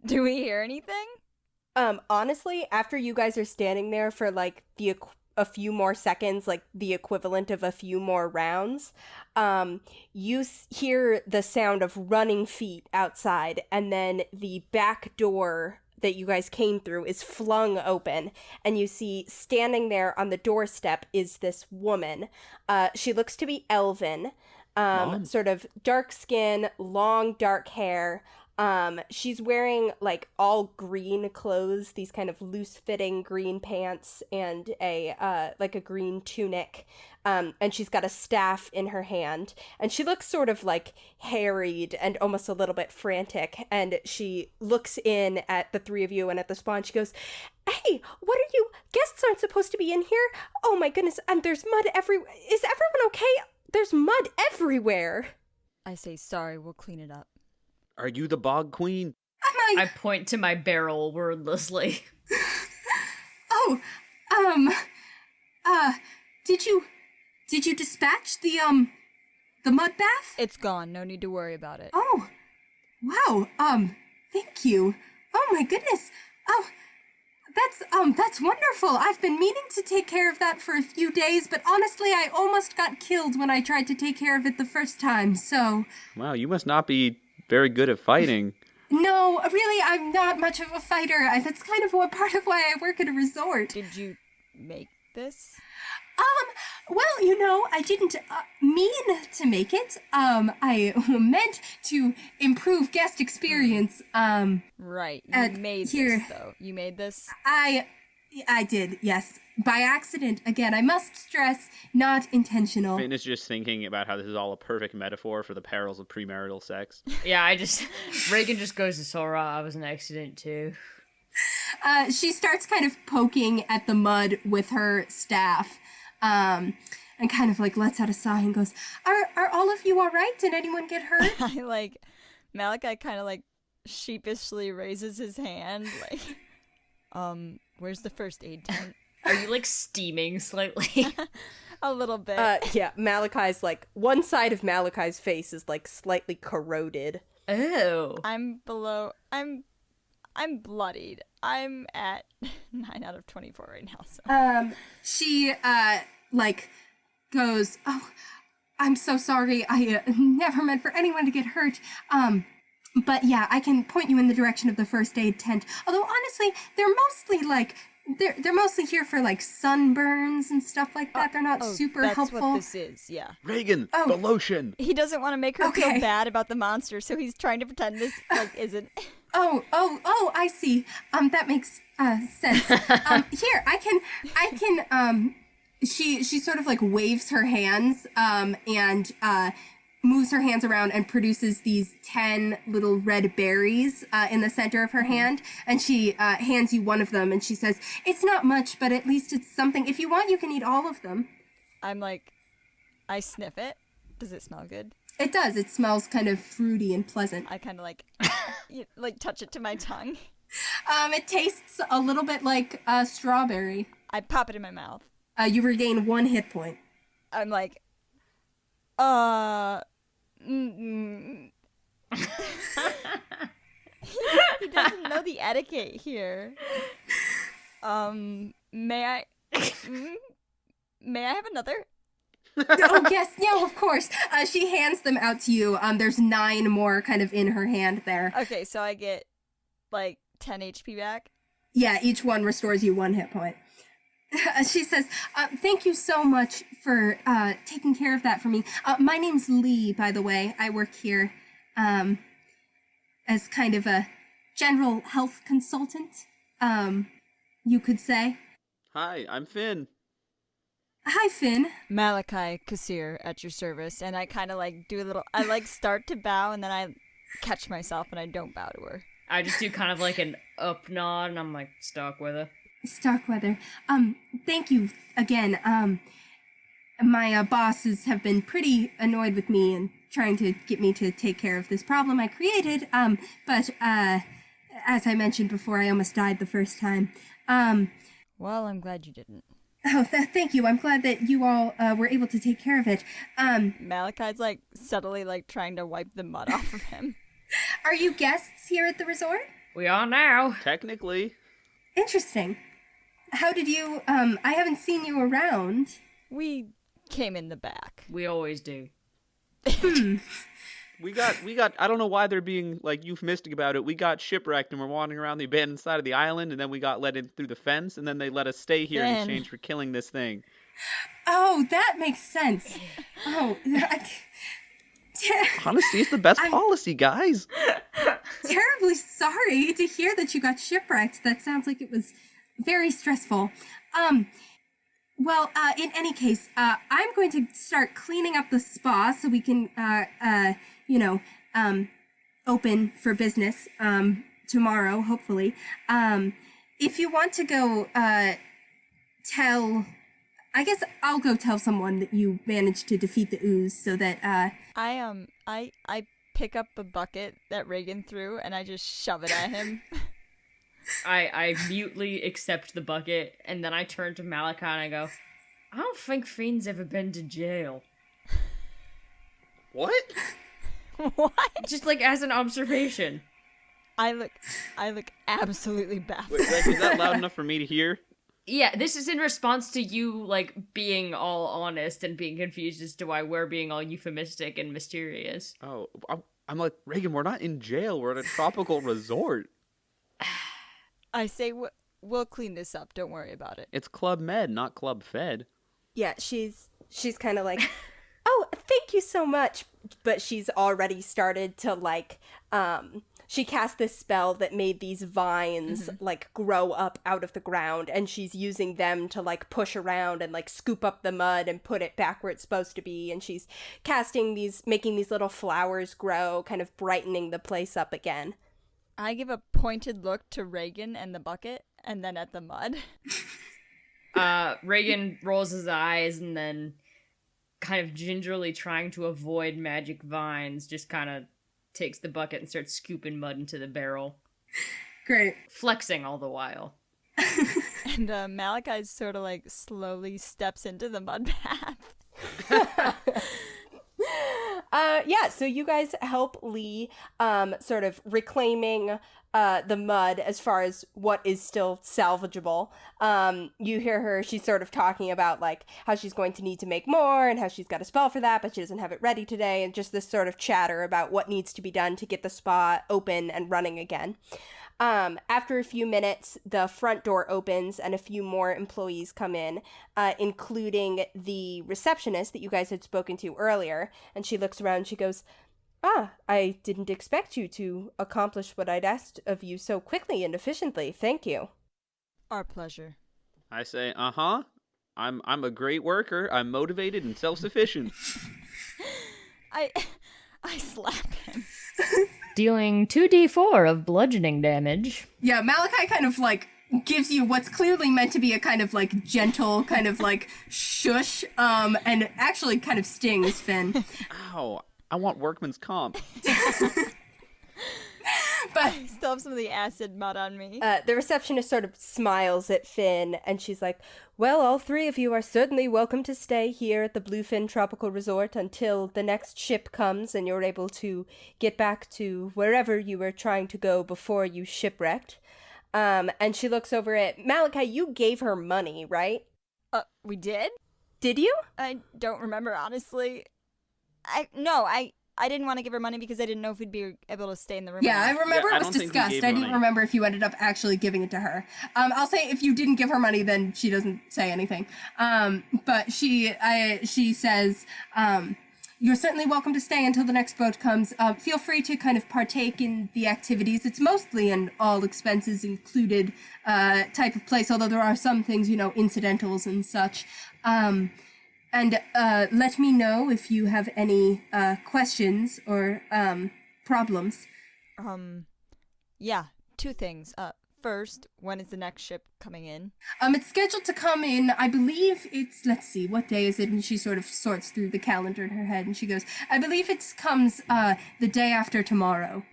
Do we hear anything? Honestly, after you guys are standing there for like a few more seconds, like the equivalent of a few more rounds, you hear the sound of running feet outside, and then the back door that you guys came through is flung open, and you see standing there on the doorstep is this woman. She looks to be elven, sort of dark skin, long dark hair. She's wearing like all green clothes, these kind of loose fitting green pants and a green tunic. And she's got a staff in her hand, and she looks sort of like harried and almost a little bit frantic. And she looks in at the three of you and at the spawn. She goes, "Hey, what are you? Guests aren't supposed to be in here. Oh my goodness. And there's mud everywhere. Is everyone okay? There's mud everywhere." I say sorry. We'll clean it up. Are you the bog queen? I point to my barrel wordlessly. Oh, did you dispatch the mud bath? It's gone. No need to worry about it. Oh, wow, thank you. Oh my goodness. Oh, that's wonderful. I've been meaning to take care of that for a few days, but honestly, I almost got killed when I tried to take care of it the first time, so... Wow, you must not be very good at fighting. No, really, I'm not much of a fighter. That's kind of part of why I work at a resort. Did you make this? Well, I didn't mean to make it. I meant to improve guest experience. Right. You made here. this, though. You made this? I did, yes. By accident. Again, I must stress, not intentional. Finn is just thinking about how this is all a perfect metaphor for the perils of premarital sex. Yeah, Regin just goes to Sora. I was an accident too. She starts kind of poking at the mud with her staff. And kind of like lets out a sigh and goes, Are all of you all right? Did anyone get hurt? Malachi kind of sheepishly raises his hand, where's the first aid tent? Are you steaming slightly? A little bit. Yeah, Malachi's one side of Malachi's face is slightly corroded. Oh. I'm bloodied. I'm at 9 out of 24 right now, so. She, goes, "Oh, I'm so sorry. I never meant for anyone to get hurt. But yeah, I can point you in the direction of the first aid tent. Although, honestly, they're mostly, they're mostly here for, sunburns and stuff like that. They're not super that's helpful." What this is, yeah. Regin, the lotion! He doesn't want to make her Okay. feel bad about the monster, so he's trying to pretend this, isn't... Oh, I see. That makes, sense. Here, I can, she sort of, waves her hands, and, moves her hands around and produces these 10 little red berries in the center of her hand. And she hands you one of them and she says, "It's not much, but at least it's something. If you want, you can eat all of them." I'm like, I sniff it. Does it smell good? It does. It smells kind of fruity and pleasant. I kind of like, touch it to my tongue. It tastes a little bit like strawberry. I pop it in my mouth. You regain 1 hit point. I'm like, he doesn't know the etiquette here. May I have another? Oh, yes, yeah, of course. She hands them out to you. There's 9 more kind of in her hand there. Okay, so I get, 10 HP back? Yeah, each one restores you 1 hit point. She says, "Thank you so much for taking care of that for me. My name's Lee, by the way. I work here as kind of a general health consultant, you could say." Hi, I'm Finn. "Hi, Finn." Malachi, Kasir, at your service. And I kind of do a little, I start to bow and then I catch myself and I don't bow to her. I just do kind of an up nod and I'm like, Starkweather. Starkweather. Thank you again. My bosses have been pretty annoyed with me and trying to get me to take care of this problem I created. But as I mentioned before, I almost died the first time. Well, I'm glad you didn't. Oh, thank you. I'm glad that you all were able to take care of it. Malachi's subtly trying to wipe the mud off of him. Are you guests here at the resort? We are now. Technically. Interesting. How did you, I haven't seen you around. We came in the back. We always do. We got, I don't know why they're being, euphemistic about it. We got shipwrecked and we're wandering around the abandoned side of the island, and then we got let in through the fence, and then they let us stay here in exchange for killing this thing. Oh, that makes sense. Oh, Honesty is the best policy, guys. Terribly sorry to hear that you got shipwrecked. That sounds like it was very stressful. Well, in any case, I'm going to start cleaning up the spa so we can, open for business, tomorrow, hopefully. If you want to go, I guess I'll go tell someone that you managed to defeat the Ooze so that, I pick up the bucket that Regin threw and I just shove it at him. I mutely accept the bucket, and then I turn to Malachi and I go, I don't think Fiend's ever been to jail. What? What? Just as an observation. I look absolutely baffled. Wait, is that loud enough for me to hear? Yeah, this is in response to you, being all honest and being confused as to why we're being all euphemistic and mysterious. Oh, I'm like, Regin, we're not in jail. We're at a tropical resort. I say we'll clean this up. Don't worry about it. It's Club Med, not Club Fed. Yeah, she's kind of like, "Oh, thank you so much." But she's already started to she cast this spell that made these vines grow up out of the ground, and she's using them to push around and scoop up the mud and put it back where it's supposed to be. And she's making these little flowers grow, kind of brightening the place up again. I give a pointed look to Regin and the bucket, and then at the mud. Regin rolls his eyes and then, kind of gingerly trying to avoid magic vines, just kind of takes the bucket and starts scooping mud into the barrel. Great. Flexing all the while. And Malachi sort of slowly steps into the mud path. Yeah, so you guys help Lee sort of reclaiming the mud as far as what is still salvageable. You hear her, she's sort of talking about how she's going to need to make more and how she's got a spell for that, but she doesn't have it ready today, and just this sort of chatter about what needs to be done to get the spa open and running again. After a few minutes, the front door opens and a few more employees come in, including the receptionist that you guys had spoken to earlier. And she looks around, she goes, I didn't expect you to accomplish what I'd asked of you so quickly and efficiently. Thank you. Our pleasure. I say, I'm a great worker. I'm motivated and self-sufficient. I slap him. Dealing 2d4 of bludgeoning damage. Yeah, Malachi kind of like gives you what's clearly meant to be a kind of like gentle kind of like shush, and actually kind of stings Finn. Ow, I want workman's comp. But I still have some of the acid mud on me. The receptionist sort of smiles at Finn, and she's like, well, all three of you are certainly welcome to stay here at the Bluefin Tropical Resort until the next ship comes and you're able to get back to wherever you were trying to go before you shipwrecked. And she looks over at Malachi. You gave her money, right? We did? Did you? I don't remember, honestly. I didn't want to give her money because I didn't know if we'd be able to stay in the room. yeah, I remember Yeah, I it was don't think we discussed. gave I didn't money. remember if you ended up actually giving it to her. I'll say if you didn't give her money, then she doesn't say anything. But she says, you're certainly welcome to stay until the next boat comes. Feel free to kind of partake in the activities. It's mostly an all expenses included type of place, although there are some things, incidentals and such. And let me know if you have any questions or problems. Yeah, two things. First, when is the next ship coming in? It's scheduled to come in, I believe it's, let's see, what day is it? And she sort of sorts through the calendar in her head and she goes, I believe it comes the day after tomorrow.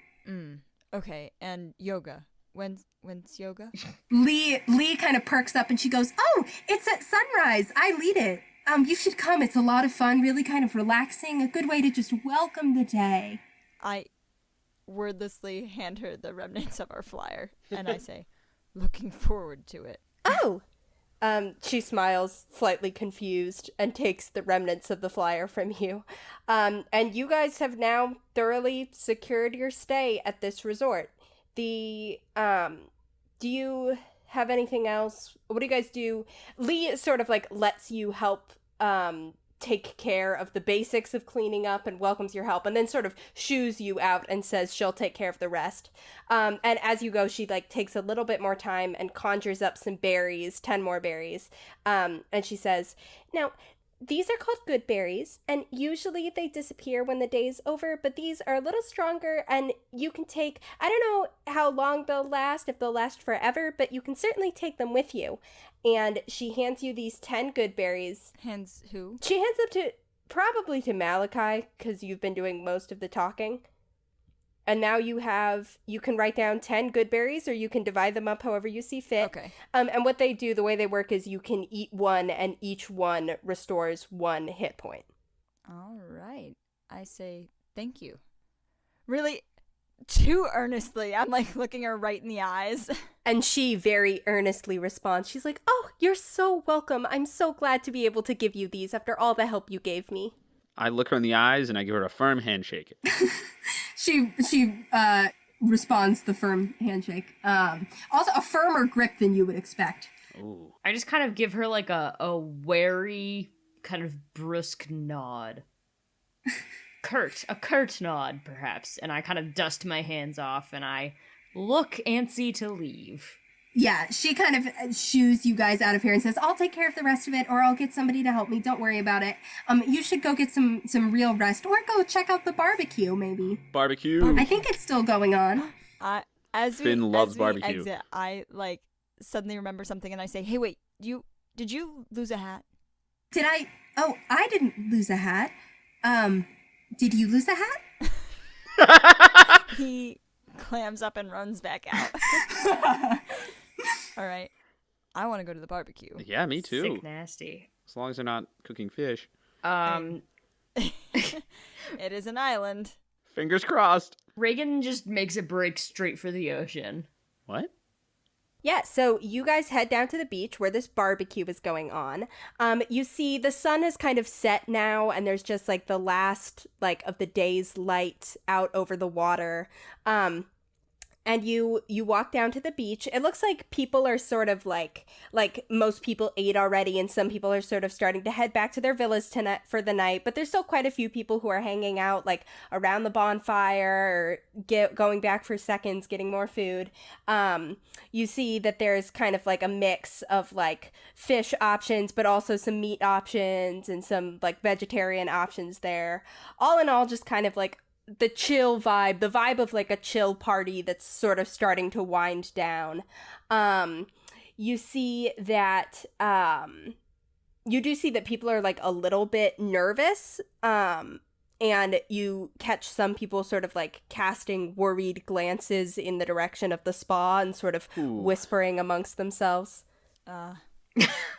Okay, and yoga. When's yoga? Lee kind of perks up and she goes, oh, it's at sunrise. I lead it. You should come. It's a lot of fun, really kind of relaxing, a good way to just welcome the day. I wordlessly hand her the remnants of our flyer, and I say, looking forward to it. Oh! She smiles, slightly confused, and takes the remnants of the flyer from you. And you guys have now thoroughly secured your stay at this resort. Do you have anything else? What do you guys do? Lee sort of like lets you help take care of the basics of cleaning up and welcomes your help and then sort of shoos you out and says she'll take care of the rest. And as you go, she like takes a little bit more time and conjures up some berries, 10 more berries. And she says, now, these are called good berries, and usually they disappear when the day's over, but these are a little stronger, and you can take, I don't know how long they'll last, if they'll last forever, but you can certainly take them with you. And she hands you these 10 good berries. Hands who? She hands them probably to Malachi, because you've been doing most of the talking. And now you can write down 10 good berries, or you can divide them up however you see fit. Okay. And what they do, the way they work is you can eat one, and each one restores 1 hit point. All right. I say thank you. Really, too earnestly. I'm like looking her right in the eyes. And she very earnestly responds. She's like, oh, you're so welcome. I'm so glad to be able to give you these after all the help you gave me. I look her in the eyes and I give her a firm handshake. She responds the firm handshake. Also a firmer grip than you would expect. Ooh. I just kind of give her like a wary, kind of brusque nod. A curt nod, perhaps. And I kind of dust my hands off and I look antsy to leave. Yeah, she kind of shoos you guys out of here and says, I'll take care of the rest of it, or I'll get somebody to help me. Don't worry about it. You should go get some real rest, or go check out the barbecue, maybe. Barbecue. I think it's still going on. Finn loves barbecue. Exit, I like suddenly remember something and I say, hey, wait, did you lose a hat? Did I? Oh, I didn't lose a hat. Did you lose a hat? He clams up and runs back out. All right. I want to go to the barbecue. Yeah, me too. Sick nasty. As long as they're not cooking fish. It is an island. Fingers crossed. Regin just makes a break straight for the ocean. What? Yeah, so you guys head down to the beach where this barbecue is going on. You see the sun has kind of set now, and there's just like the last of the day's light out over the water. And you walk down to the beach. It looks like people are sort of like most people ate already, and some people are sort of starting to head back to their villas tonight for the night. But there's still quite a few people who are hanging out like around the bonfire or going back for seconds, getting more food. You see that there's kind of like a mix of like fish options, but also some meat options and some like vegetarian options there. All in all, just kind of like the chill vibe, the vibe of like a chill party that's sort of starting to wind down. You see that, you do see that people are like a little bit nervous, and you catch some people sort of like casting worried glances in the direction of the spa and sort of whispering amongst themselves.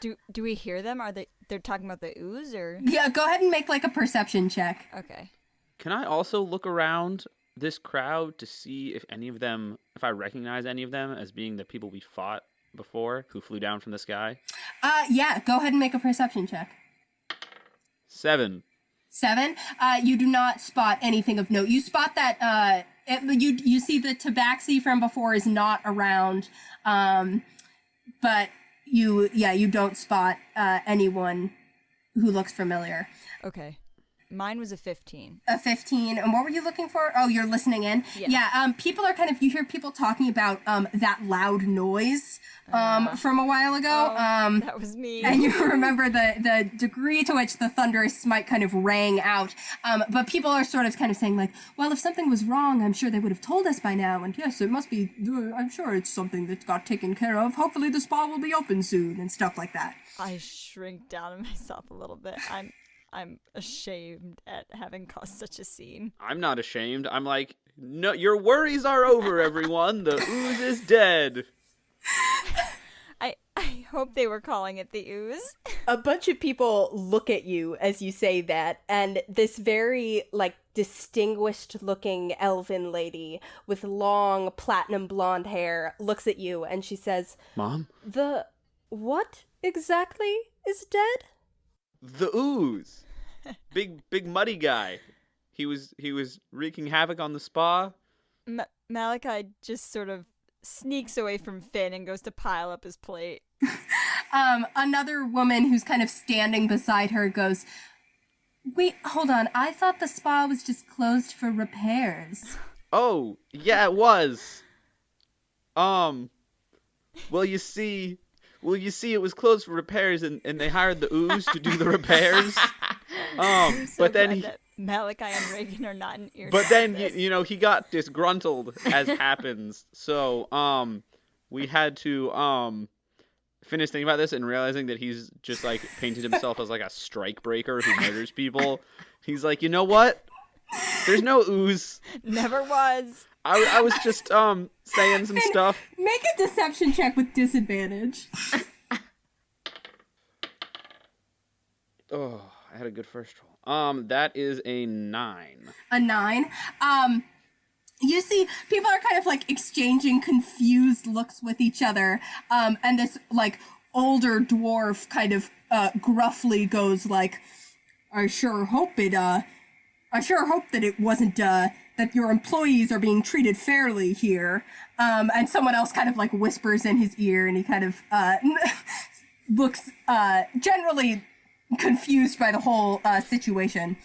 Do we hear them? They're talking about the ooze or? Yeah, go ahead and make like a perception check. Okay. Can I also look around this crowd to see if I recognize any of them as being the people we fought before who flew down from the sky? Yeah, go ahead and make a perception check. 7. 7? You do not spot anything of note. You spot that, you see the tabaxi from before is not around, but you don't spot, anyone who looks familiar. Okay. Mine was a 15. A 15. And what were you looking for? Oh, you're listening in? Yeah. People are you hear people talking about that loud noise from a while ago. That was me. And you remember the degree to which the thunderous smite kind of rang out. But people are sort of kind of saying like, well, if something was wrong, I'm sure they would have told us by now. And yes, it must be, I'm sure it's something that got taken care of. Hopefully the spa will be open soon and stuff like that. I shrink down on myself a little bit. I'm ashamed at having caused such a scene. I'm not ashamed. I'm like, no, your worries are over, everyone. The ooze is dead. I hope they were calling it the ooze. A bunch of people look at you as you say that, and this very, like, distinguished looking elven lady with long platinum blonde hair looks at you and she says, Mom? The what exactly is dead? The ooze. Big muddy guy. He was wreaking havoc on the spa. Malachi just sort of sneaks away from Finn and goes to pile up his plate. Another woman who's kind of standing beside her goes, wait, hold on. I thought the spa was just closed for repairs. Oh, yeah, it was. Well, you see, it was closed for repairs, and they hired the ooze to do the repairs. But then Malachi and Regin are not in ear. But then he got disgruntled, as happens. So we had to finish thinking about this and realizing that he's just like painted himself as like a strike breaker who murders people. He's like, you know what? There's no ooze. Never was. I was just saying some stuff. Make a deception check with disadvantage. Oh, I had a good first roll. That is a 9. A 9. You see, people are kind of like exchanging confused looks with each other. And this like older dwarf kind of gruffly goes like, I sure hope that it wasn't that your employees are being treated fairly here. And someone else kind of like whispers in his ear, and he kind of looks generally confused by the whole situation.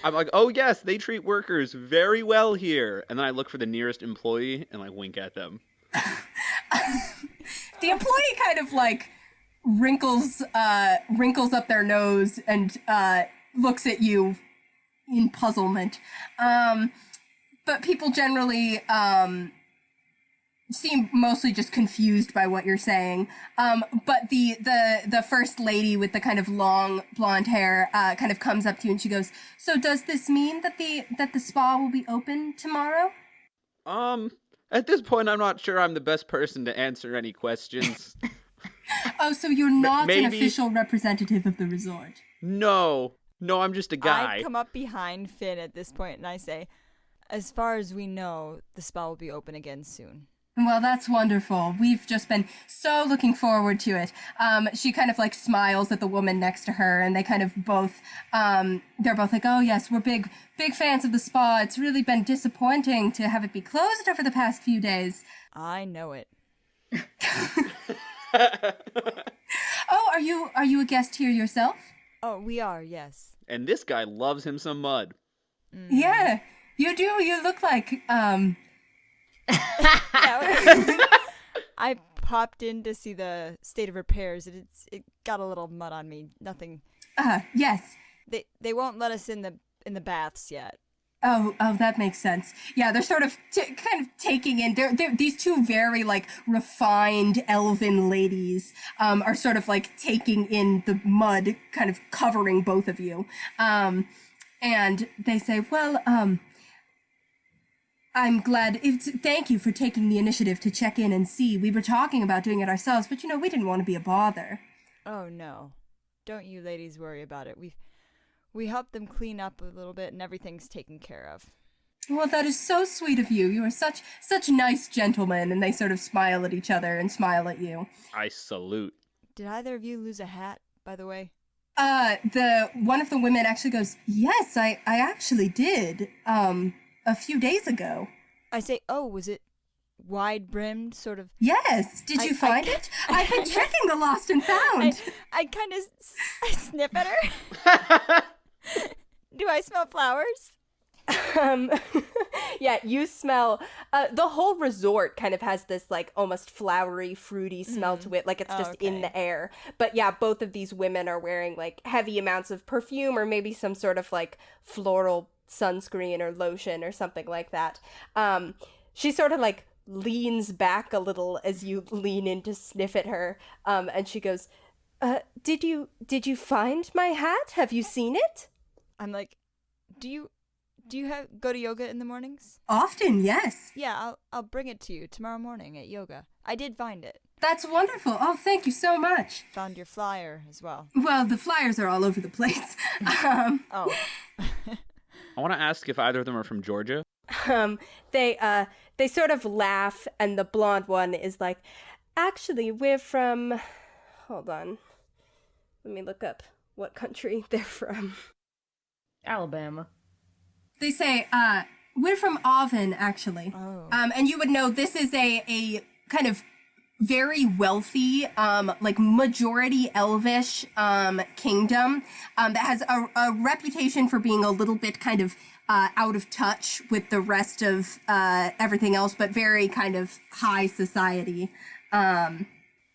I'm like, oh yes, they treat workers very well here. And then I look for the nearest employee and like wink at them. The employee kind of like wrinkles up their nose and looks at you in puzzlement. But people generally seem mostly just confused by what you're saying. But the first lady with the kind of long blonde hair kind of comes up to you and she goes, so does this mean that the spa will be open tomorrow? At this point, I'm not sure I'm the best person to answer any questions. Oh, so you're not Maybe... an official representative of the resort? No, I'm just a guy. I come up behind Finn at this point and I say, as far as we know, the spa will be open again soon. Well, that's wonderful. We've just been so looking forward to it. She kind of like smiles at the woman next to her, and they kind of both, they're both like, oh yes, we're big fans of the spa. It's really been disappointing to have it be closed over the past few days. I know it. Oh, are you a guest here yourself? Oh, we are, yes. And this guy loves him some mud. Yeah, you do. You look like, I popped in to see the state of repairs. It got a little mud on me. Nothing. Yes. They won't let us in the baths yet. Oh, that makes sense. Yeah, they're sort of kind of taking in. They're these two very like refined elven ladies are sort of like taking in the mud, kind of covering both of you. And they say, well, I'm glad. Thank you for taking the initiative to check in and see. We were talking about doing it ourselves, but we didn't want to be a bother. Oh no, don't you ladies worry about it. We helped them clean up a little bit, and everything's taken care of. Well, that is so sweet of you. You are such nice gentlemen. And they sort of smile at each other and smile at you. I salute. Did either of you lose a hat, by the way? One of the women actually goes, yes, I actually did. A few days ago. I say, oh, was it wide-brimmed, sort of? Yes. Did you find it? I've been checking the lost and found. I kind of sniff at her. Do I smell flowers? Yeah, you smell, the whole resort kind of has this like almost flowery, fruity smell to it, like it's just in the air. But yeah, both of these women are wearing like heavy amounts of perfume or maybe some sort of like floral sunscreen or lotion or something like that. She sort of like leans back a little as you lean in to sniff at her, and she goes, did you find my hat? Have you seen it? I'm like, do you go to yoga in the mornings? Often, yes. Yeah, I'll bring it to you tomorrow morning at yoga. I did find it. That's wonderful. Oh, thank you so much. Found your flyer as well. Well, the flyers are all over the place. Oh. I want to ask if either of them are from Georgia. They sort of laugh, and the blonde one is like, actually, we're from... Hold on. Let me look up what country they're from. Alabama. They say, we're from Avon, actually. Oh. And you would know this is a kind of very wealthy, like majority elvish kingdom that has a reputation for being a little bit kind of out of touch with the rest of everything else, but very kind of high society.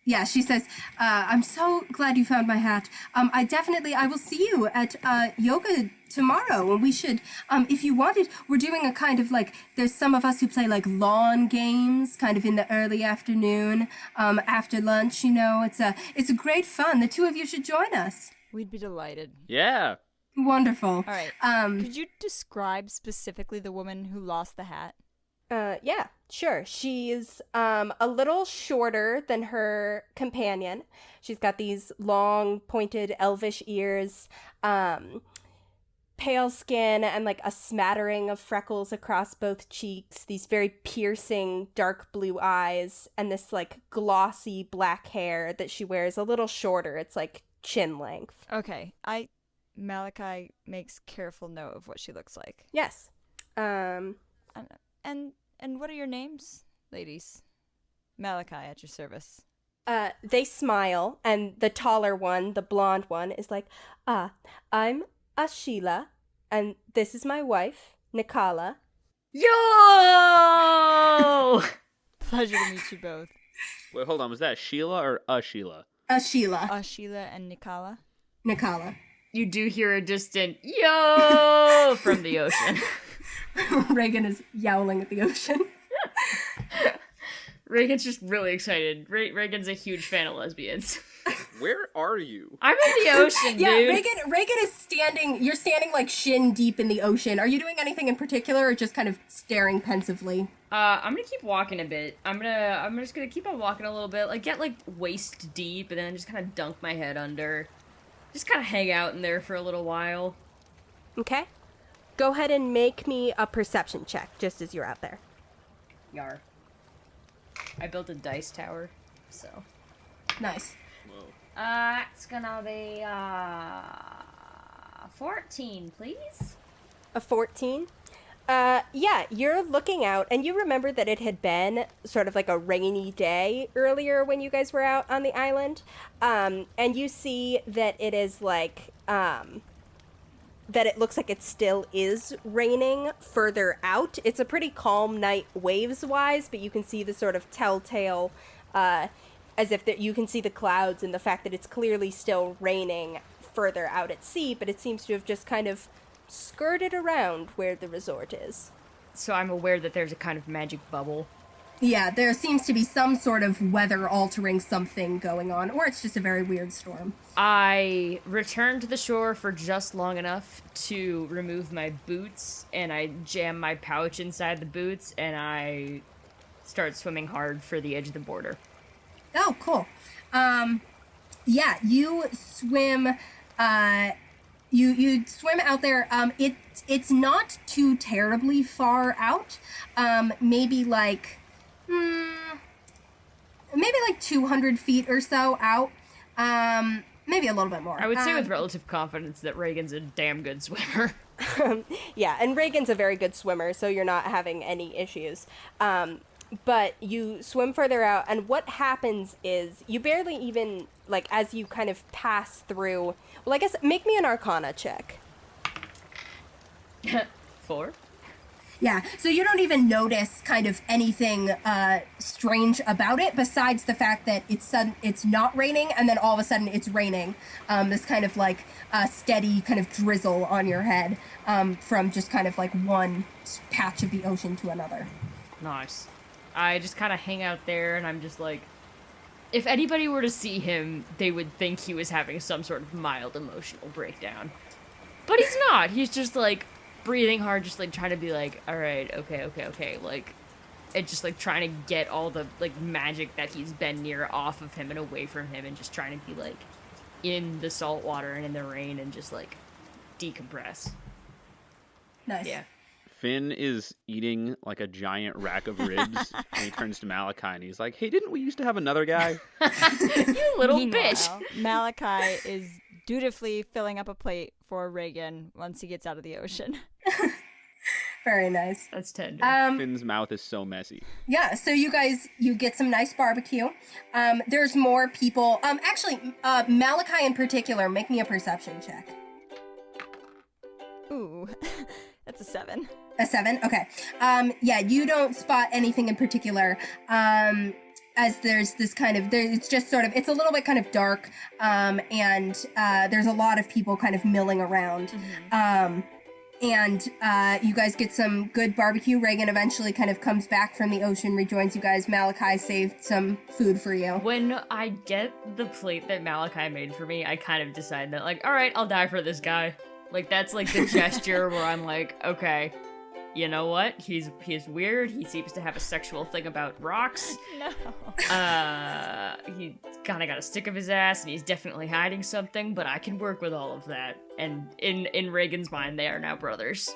Yeah, she says, I'm so glad you found my hat. I will see you at yoga tomorrow. And we should, if you wanted, we're doing a kind of like, there's some of us who play like lawn games kind of in the early afternoon, after lunch, it's a great fun. The two of you should join us. We'd be delighted. Yeah. Wonderful. All right. Could you describe specifically the woman who lost the hat? Yeah, sure. She's a little shorter than her companion. She's got these long, pointed, elvish ears, pale skin, and like a smattering of freckles across both cheeks, these very piercing, dark blue eyes, and this like glossy black hair that she wears a little shorter. It's like chin length. Okay. Malachi makes careful note of what she looks like. Yes. And what are your names, ladies? Malachi, at your service. They smile, and the taller one, the blonde one, is like, I'm Ashila, and this is my wife, Nikala. Yo! Pleasure to meet you both. Wait, hold on. Was that Sheila or Sheila? Sheila. Sheila and Nikala. Nikala. You do hear a distant yo from the ocean. Regin is yowling at the ocean. Reagan's just really excited. Reagan's a huge fan of lesbians. Where are you? I'm in the ocean, Yeah, dude. Regin is standing, you're standing like shin deep in the ocean. Are you doing anything in particular or just kind of staring pensively? I'm gonna keep walking a bit. I'm just gonna keep on walking a little bit, like get like waist deep, and then just kind of dunk my head under. Just kind of hang out in there for a little while. Okay. Go ahead and make me a perception check, just as you're out there. Yar. I built a dice tower, so. Nice. Whoa. It's gonna be 14, please. A 14? Yeah, you're looking out, and you remember that it had been sort of like a rainy day earlier when you guys were out on the island. And you see that it is like, that it looks like it still is raining further out. It's a pretty calm night waves-wise, but you can see the sort of telltale, as if you can see the clouds and the fact that it's clearly still raining further out at sea, but it seems to have just kind of skirted around where the resort is. So I'm aware that there's a kind of magic bubble. Yeah, there seems to be some sort of weather-altering something going on, or it's just a very weird storm. I return to the shore for just long enough to remove my boots, and I jam my pouch inside the boots, and I start swimming hard for the edge of the border. Oh, cool. Yeah, you swim, you swim out there. It's not too terribly far out. Maybe like 200 feet or so out. Maybe a little bit more. I would say with relative confidence that Regin's a damn good swimmer. Yeah, and Regin's a very good swimmer, so you're not having any issues. But you swim further out, and what happens is you barely even, like, as you kind of pass through... Well, I guess, make me an Arcana check. 4? Yeah, so you don't even notice kind of anything strange about it, besides the fact that it's not raining, and then all of a sudden it's raining. This kind of like steady kind of drizzle on your head from just kind of like one patch of the ocean to another. Nice. I just kind of hang out there, and I'm just like... If anybody were to see him, they would think he was having some sort of mild emotional breakdown. But he's not. He's just like... breathing hard, just like trying to be like, all right, okay, like, and just like trying to get all the like magic that he's been near off of him and away from him, and just trying to be like in the salt water and in the rain and just like decompress. Nice. Yeah. Finn is eating like a giant rack of ribs, and he turns to Malachi and he's like, "Hey, didn't we used to have another guy?" You little Meanwhile, bitch. Malachi is dutifully filling up a plate for Regin once he gets out of the ocean. Very nice. That's tender. Finn's mouth is so messy. Yeah, so you guys, you get some nice barbecue. There's more people. Actually, Malachi in particular, make me a perception check. Ooh, that's a 7. A 7? Okay. Yeah, you don't spot anything in particular. As there's this kind of, it's just sort of, it's a little bit kind of dark, and there's a lot of people kind of milling around. And you guys get some good barbecue. Regin eventually kind of comes back from the ocean, rejoins you guys. Malachi saved some food for you. When I get the plate that Malachi made for me, I kind of decide that, like, all right, I'll die for this guy. Like, that's like the gesture where I'm like, okay, you know what? He's weird. He seems to have a sexual thing about rocks. No. He kind of got a stick of his ass, and he's definitely hiding something, but I can work with all of that. And in Regin's mind, they are now brothers.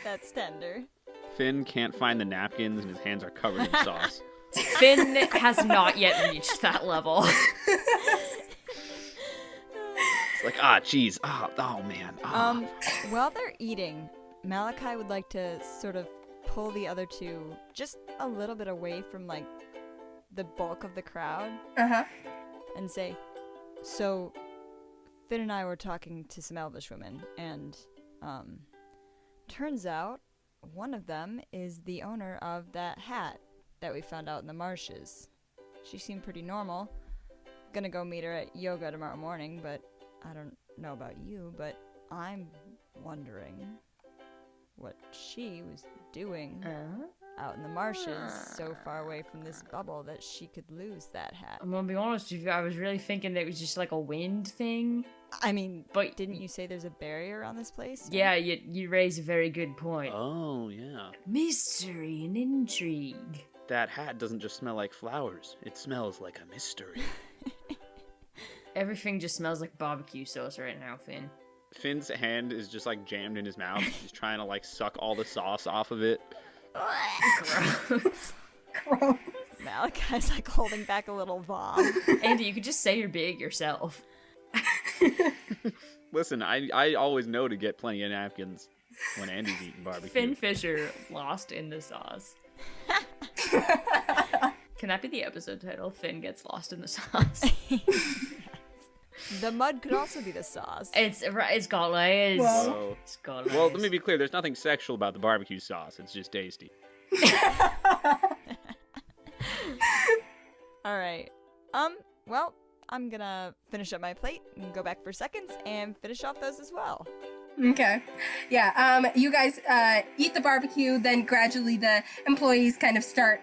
That's tender. Finn can't find the napkins, and his hands are covered in sauce. Finn has not yet reached that level. It's like, jeez, oh man. While they're eating, Malachi would like to sort of pull the other two just a little bit away from, like, the bulk of the crowd. Uh-huh. And say, so, Finn and I were talking to some elvish women, and, turns out one of them is the owner of that hat that we found out in the marshes. She seemed pretty normal. Gonna go meet her at yoga tomorrow morning, but I don't know about you, but I'm wondering what she was doing out in the marshes so far away from this bubble that she could lose that hat. I'm gonna be honest with you, I was really thinking that it was just like a wind thing. I mean, but didn't you say there's a barrier on this place? Yeah, you raise a very good point. Oh, yeah. Mystery and intrigue. That hat doesn't just smell like flowers. It smells like a mystery. Everything just smells like barbecue sauce right now, Finn. Finn's hand is just like jammed in his mouth. He's trying to like suck all the sauce off of it. Gross. Gross. Malachi's like holding back a little vom. Andy, you could just say you're big yourself. Listen, I always know to get plenty of napkins when Andy's eating barbecue. Finn Fisher lost in the sauce. Can that be the episode title? Finn gets lost in the sauce. The mud could also be the sauce. It's got layers. Whoa. It's got layers. Well, let me be clear. There's nothing sexual about the barbecue sauce. It's just tasty. All right. Well, I'm gonna finish up my plate and go back for seconds and finish off those as well. Okay. Yeah, you guys eat the barbecue, then gradually the employees kind of start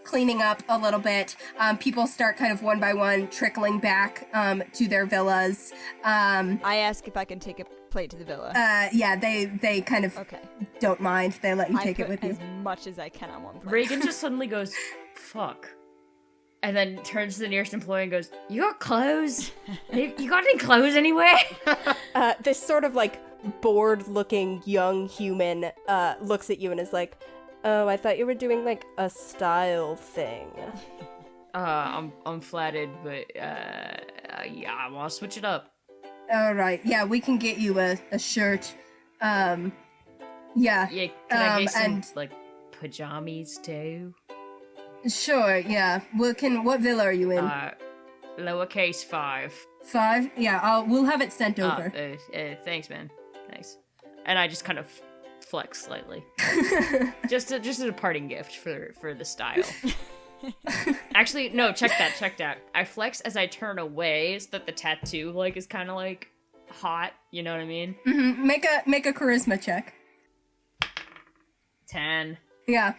cleaning up a little bit. People start kind of one by one trickling back to their villas. I ask if I can take a plate to the villa. Yeah, they kind of don't mind. They let you take it with you. as much as I can on one plate. Regin just suddenly goes, fuck. And then turns to the nearest employee and goes, you got clothes? You got any clothes anywhere? This sort of like bored-looking young human looks at you and is like, "Oh, I thought you were doing like a style thing." I'm flattered, but yeah, I want to switch it up. All right. Yeah, we can get you a shirt. Yeah. Yeah, can I get some and like pajamas too? sure. Yeah. What villa are you in? Lowercase 5. 5? Yeah. We'll have it sent over. Thanks, man. Thanks. And I just kind of flex slightly, just as a parting gift for the style. Actually, no. Check that. I flex as I turn away, so that the tattoo like is kind of like hot. You know what I mean? Mm-hmm. Make a charisma check. 10. Yeah.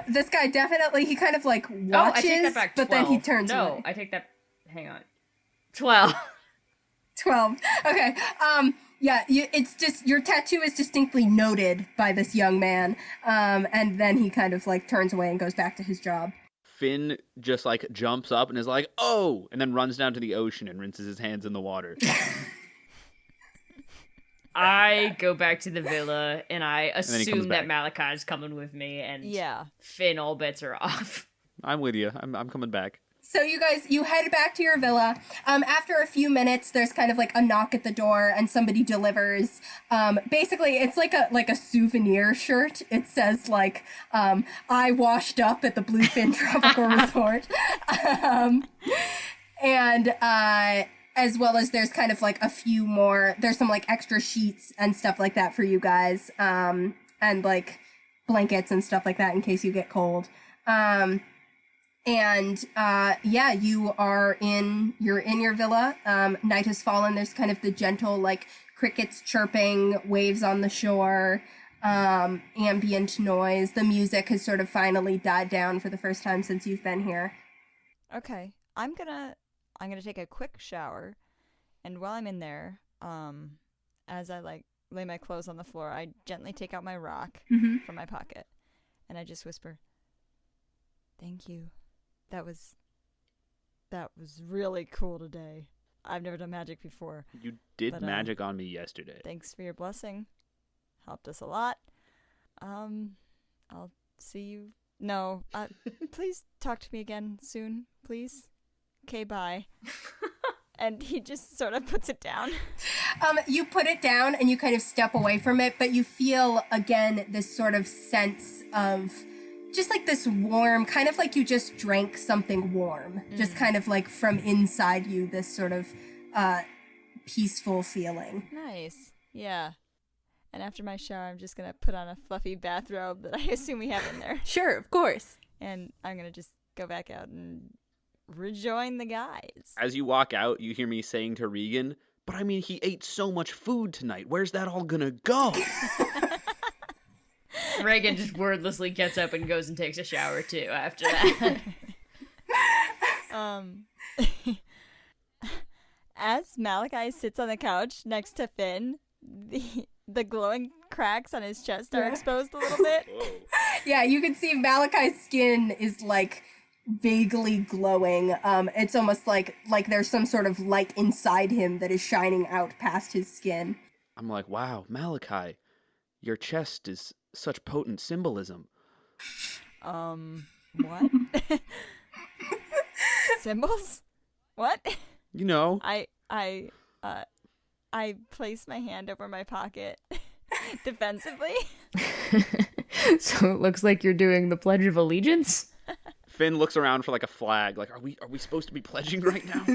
This guy definitely, he kind of like watches, I take that back. 12. but then he turns No, away. I take that. Hang on. 12. 12. Okay. Yeah, it's just, your tattoo is distinctly noted by this young man. And then he kind of like turns away and goes back to his job. Finn just like jumps up and is like, "Oh!" and then runs down to the ocean and rinses his hands in the water. I go back to the villa and I then he comes assume that back. Malachi's coming with me, and Yeah. Finn, all bets are off. I'm with you. I'm coming back. So you guys, you head back to your villa. After a few minutes, there's kind of like a knock at the door and somebody delivers. Basically, it's like a souvenir shirt. It says like, I washed up at the Bluefin Tropical Resort. And as well as there's kind of like a few more, there's some like extra sheets and stuff like that for you guys. And like blankets and stuff like that in case you get cold. Yeah, you're in your villa. Night has fallen. There's kind of the gentle, like, crickets chirping, waves on the shore, ambient noise. The music has sort of finally died down for the first time since you've been here. Okay. I'm gonna take a quick shower, and while I'm in there, as I like lay my clothes on the floor, I gently take out my rock from my pocket, and I just whisper, "Thank you. That was really cool today. I've never done magic before. You did magic on me yesterday." Thanks for your blessing. Helped us a lot. I'll see you. No, please talk to me again soon, please. Okay, bye." And he just sort of puts it down. You put it down and you kind of step away from it, but you feel again this sort of sense of just like this warm, kind of like you just drank something warm, just kind of like from inside you, this sort of peaceful feeling. Nice. Yeah. And after my shower, I'm just going to put on a fluffy bathrobe that I assume we have in there. Sure, of course. And I'm going to just go back out and rejoin the guys. As you walk out, you hear me saying to Regin, "But I mean, he ate so much food tonight. Where's that all gonna go?" Regin just wordlessly gets up and goes and takes a shower too after that. As Malachi sits on the couch next to Finn, the glowing cracks on his chest are exposed a little bit. Whoa. Yeah, you can see Malachi's skin is like vaguely glowing. It's almost like there's some sort of light inside him that is shining out past his skin. I'm like, "Wow, Malachi, your chest is such potent symbolism." What? Symbols? What? You know. I place my hand over my pocket defensively. So it looks like you're doing the Pledge of Allegiance? Finn looks around for like a flag. Like, are we supposed to be pledging right now?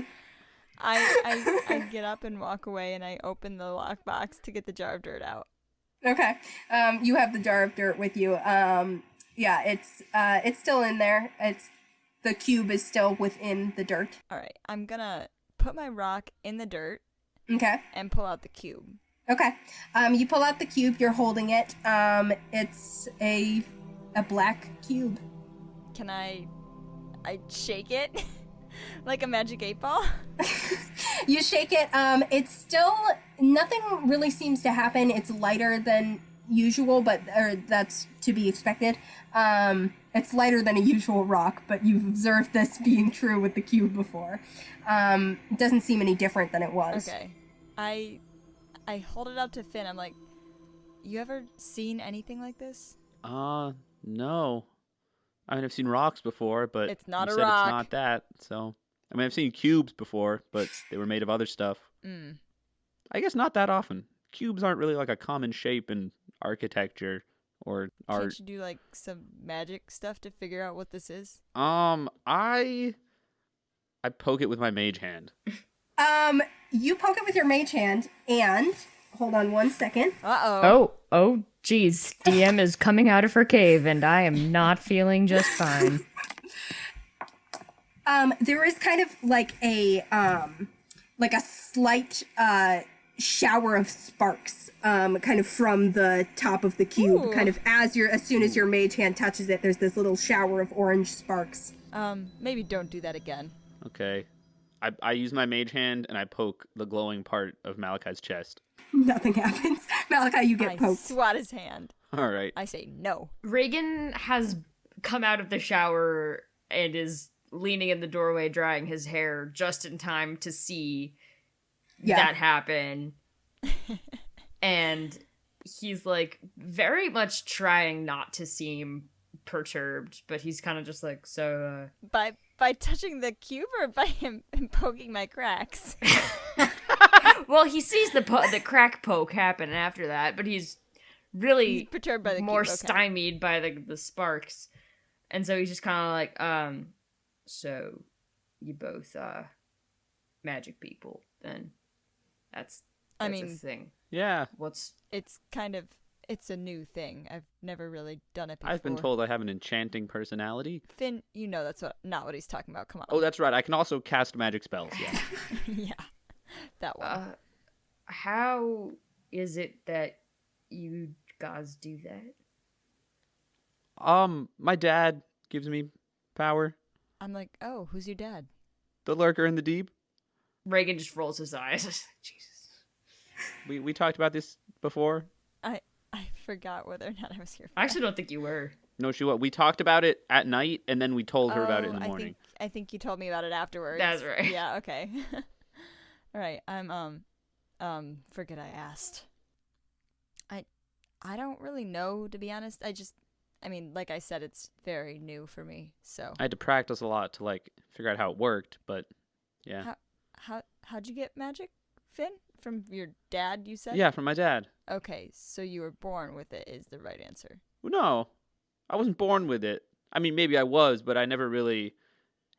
I get up and walk away, and I open the lockbox to get the jar of dirt out. Okay. You have the jar of dirt with you. Yeah, it's still in there. The cube is still within the dirt. All right, I'm gonna put my rock in the dirt. Okay. And pull out the cube. Okay. You pull out the cube. You're holding it. It's a black cube. Can I shake it like a magic 8-ball? You shake it. It's still nothing really seems to happen. It's lighter than usual, but that's to be expected. It's lighter than a usual rock, but you've observed this being true with the cube before. It doesn't seem any different than it was. Okay. I hold it up to Finn. I'm like, you ever seen anything like this? No. I mean, I've seen rocks before, but it's not you a said rock. It's not that. So, I mean, I've seen cubes before, but they were made of other stuff. I guess not that often. Cubes aren't really like a common shape in architecture or art. Can't you do like some magic stuff to figure out what this is? I poke it with my mage hand. You poke it with your mage hand, and hold on one second. Oh, geez. DM is coming out of her cave, and I am not feeling just fine. There is kind of like a slight shower of sparks, kind of from the top of the cube. Ooh. Kind of as soon as your mage hand touches it, there's this little shower of orange sparks. Maybe don't do that again. Okay. I use my mage hand and I poke the glowing part of Malachi's chest. Nothing happens. Malachi, you get poked. I swat his hand. All right. I say no. Regin has come out of the shower and is leaning in the doorway drying his hair just in time to see that happen. And he's like very much trying not to seem perturbed, but he's kind of just like, so By touching the cube or by him poking my cracks? Well, he sees the crack poke happen after that, but he's really perturbed by the more cube. Okay. stymied by the sparks. And so he's just kind of like, so you both magic people, then that's a thing. Yeah. It's a new thing. I've never really done it before. I've been told I have an enchanting personality. Finn, you know that's not what he's talking about. Come on. Oh, that's right. I can also cast magic spells. Yeah. Yeah. That one. How is it that you guys do that? My dad gives me power. I'm like, oh, who's your dad? The lurker in the deep. Regin just rolls his eyes. Jesus. We talked about this before. I forgot whether or not I was here. I actually don't think you were. No, we talked about it at night, and then we told her about it in the morning. I think you told me about it afterwards. That's right. Yeah. Okay. All right. I'm forget I asked. I don't really know, to be honest. I mean, like I said, it's very new for me. So I had to practice a lot to figure out how it worked, but yeah. How'd you get magic, Finn? From your dad, you said? Yeah, from my dad. Okay, so you were born with it is the right answer. No, I wasn't born with it. I mean, maybe I was, but I never really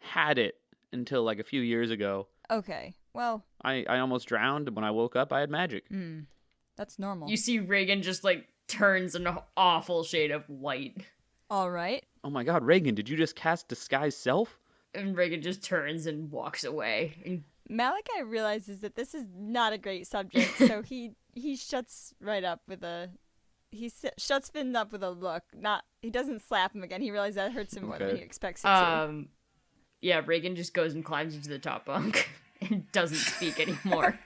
had it until a few years ago. Okay, well. I almost drowned. When I woke up, I had magic. That's normal. You see Regin just turns an awful shade of white. All right. Oh my god, Regin, did you just cast Disguise Self? And Regin just turns and walks away. And Malachi realizes that this is not a great subject, so he shuts right up with shuts Finn up with a look. He doesn't slap him again. He realizes that hurts him more than he expects it to. Yeah, Regin just goes and climbs into the top bunk and doesn't speak anymore.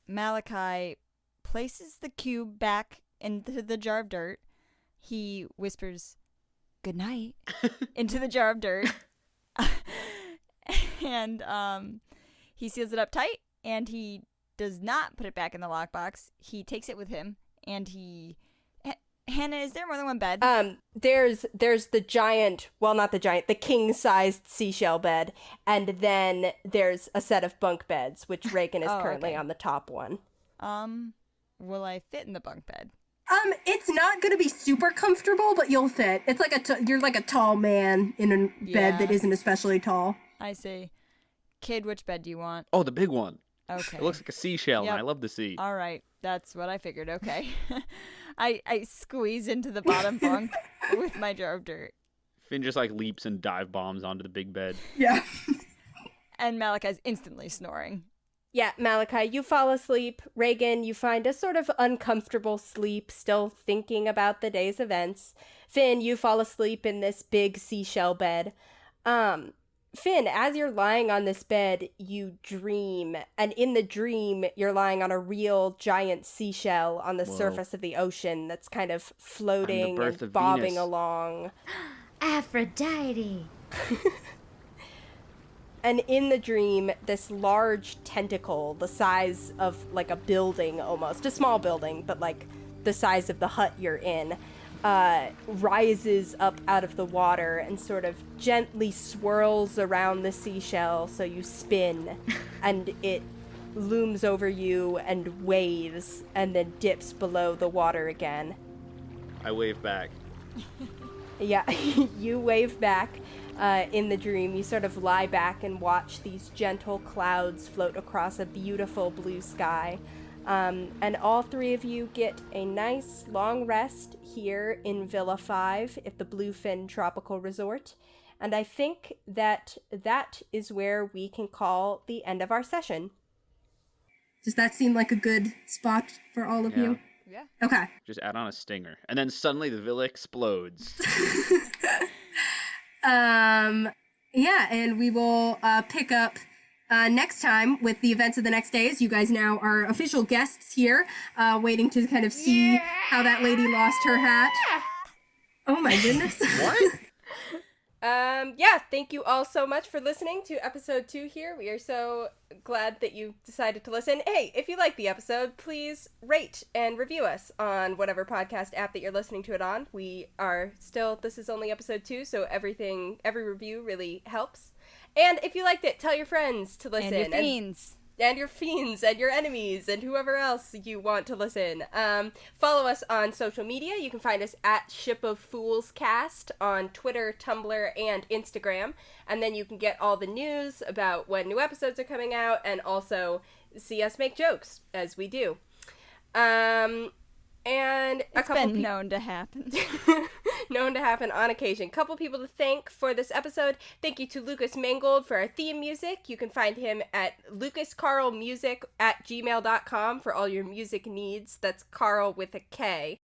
Malachi places the cube back into the jar of dirt. He whispers, "Good night," into the jar of dirt. And he seals it up tight, and he does not put it back in the lockbox. He takes it with him, and he Hannah, is there more than one bed? There's the giant, well, not the giant, the king-sized seashell bed, and then there's a set of bunk beds, which Regin is currently on the top one. Will I fit in the bunk bed? It's not gonna be super comfortable, but you'll fit. It's like you're like a tall man in a bed that isn't especially tall. I see. Kid, which bed do you want? Oh, the big one. Okay. It looks like a seashell, and I love the sea. All right, that's what I figured. Okay. I squeeze into the bottom bunk with my jar of dirt. Finn just like leaps and dive bombs onto the big bed. Yeah. And Malachi's instantly snoring. Yeah, Malachi, you fall asleep. Regin, you find a sort of uncomfortable sleep, still thinking about the day's events. Finn, you fall asleep in this big seashell bed. Finn, as you're lying on this bed, you dream. And in the dream, you're lying on a real giant seashell on the surface of the ocean that's kind of floating and bobbing Venus. along. Aphrodite. And in the dream, this large tentacle, the size of like a building almost, a small building, but like the size of the hut you're in, rises up out of the water and sort of gently swirls around the seashell, so you spin, and it looms over you and waves, and then dips below the water again. I wave back. Yeah, you wave back. In the dream, you sort of lie back and watch these gentle clouds float across a beautiful blue sky. And all three of you get a nice long rest here in Villa 5 at the Bluefin Tropical Resort. And I think that is where we can call the end of our session. Does that seem like a good spot for all of you? Yeah. Okay. Just add on a stinger. And then suddenly the villa explodes. Yeah, and we will pick up next time with the events of the next days. You guys now are official guests here, waiting to kind of see how that lady lost her hat. Oh my goodness. What? Yeah, thank you all so much for listening to episode 2 here. We are so glad that you decided to listen. Hey, if you like the episode, please rate and review us on whatever podcast app that you're listening to it on. We are still, this is only episode 2, so every review really helps. And if you liked it, tell your friends to listen. And your fiends. And your fiends and your enemies and whoever else you want to listen. Follow us on social media. You can find us at Ship of Fools Cast on Twitter, Tumblr, and Instagram. And then you can get all the news about when new episodes are coming out and also see us make jokes, as we do. And it's been known to happen. Known to happen on occasion. Couple people to thank for this episode. Thank you to Lucas Mangold for our theme music. You can find him at lucascarlmusic@gmail.com for all your music needs. That's Carl with a K.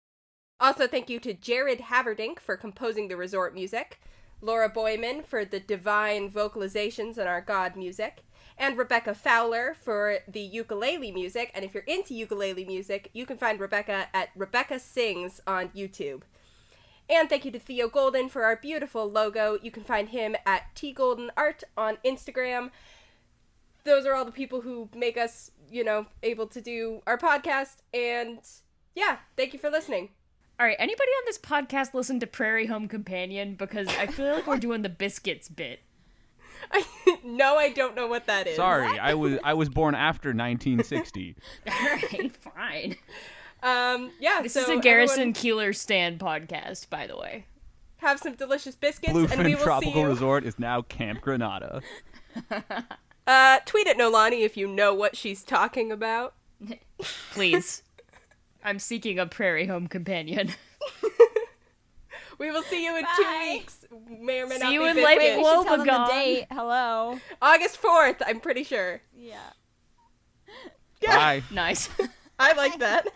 Also, thank you to Jared Haverdink for composing the resort music, Laura Boyman for the divine vocalizations and our god music, and Rebekah Fowler for the ukulele music. And if you're into ukulele music, you can find Rebekah at Rebekah Sings on YouTube. And thank you to Theo Golden for our beautiful logo. You can find him at tgoldenart on Instagram. Those are all the people who make us, able to do our podcast. And yeah, thank you for listening. All right, anybody on this podcast listen to Prairie Home Companion? Because I feel like we're doing the biscuits bit. No, I don't know what that is. Sorry, I was born after 1960. All right, fine. Yeah, this is a Garrison Keillor Stan podcast, by the way. Have some delicious biscuits, and we Bluefin will Tropical see you. Resort is now Camp Granada. Tweet at Nolani if you know what she's talking about. Please. I'm seeking a Prairie Home Companion. We will see you in 2 weeks. May or may not See be you in biscuits. Lake Tell them the Wobegon. date. Hello. August 4th, I'm pretty sure. Yeah. Yeah, Bye. Nice. I like that.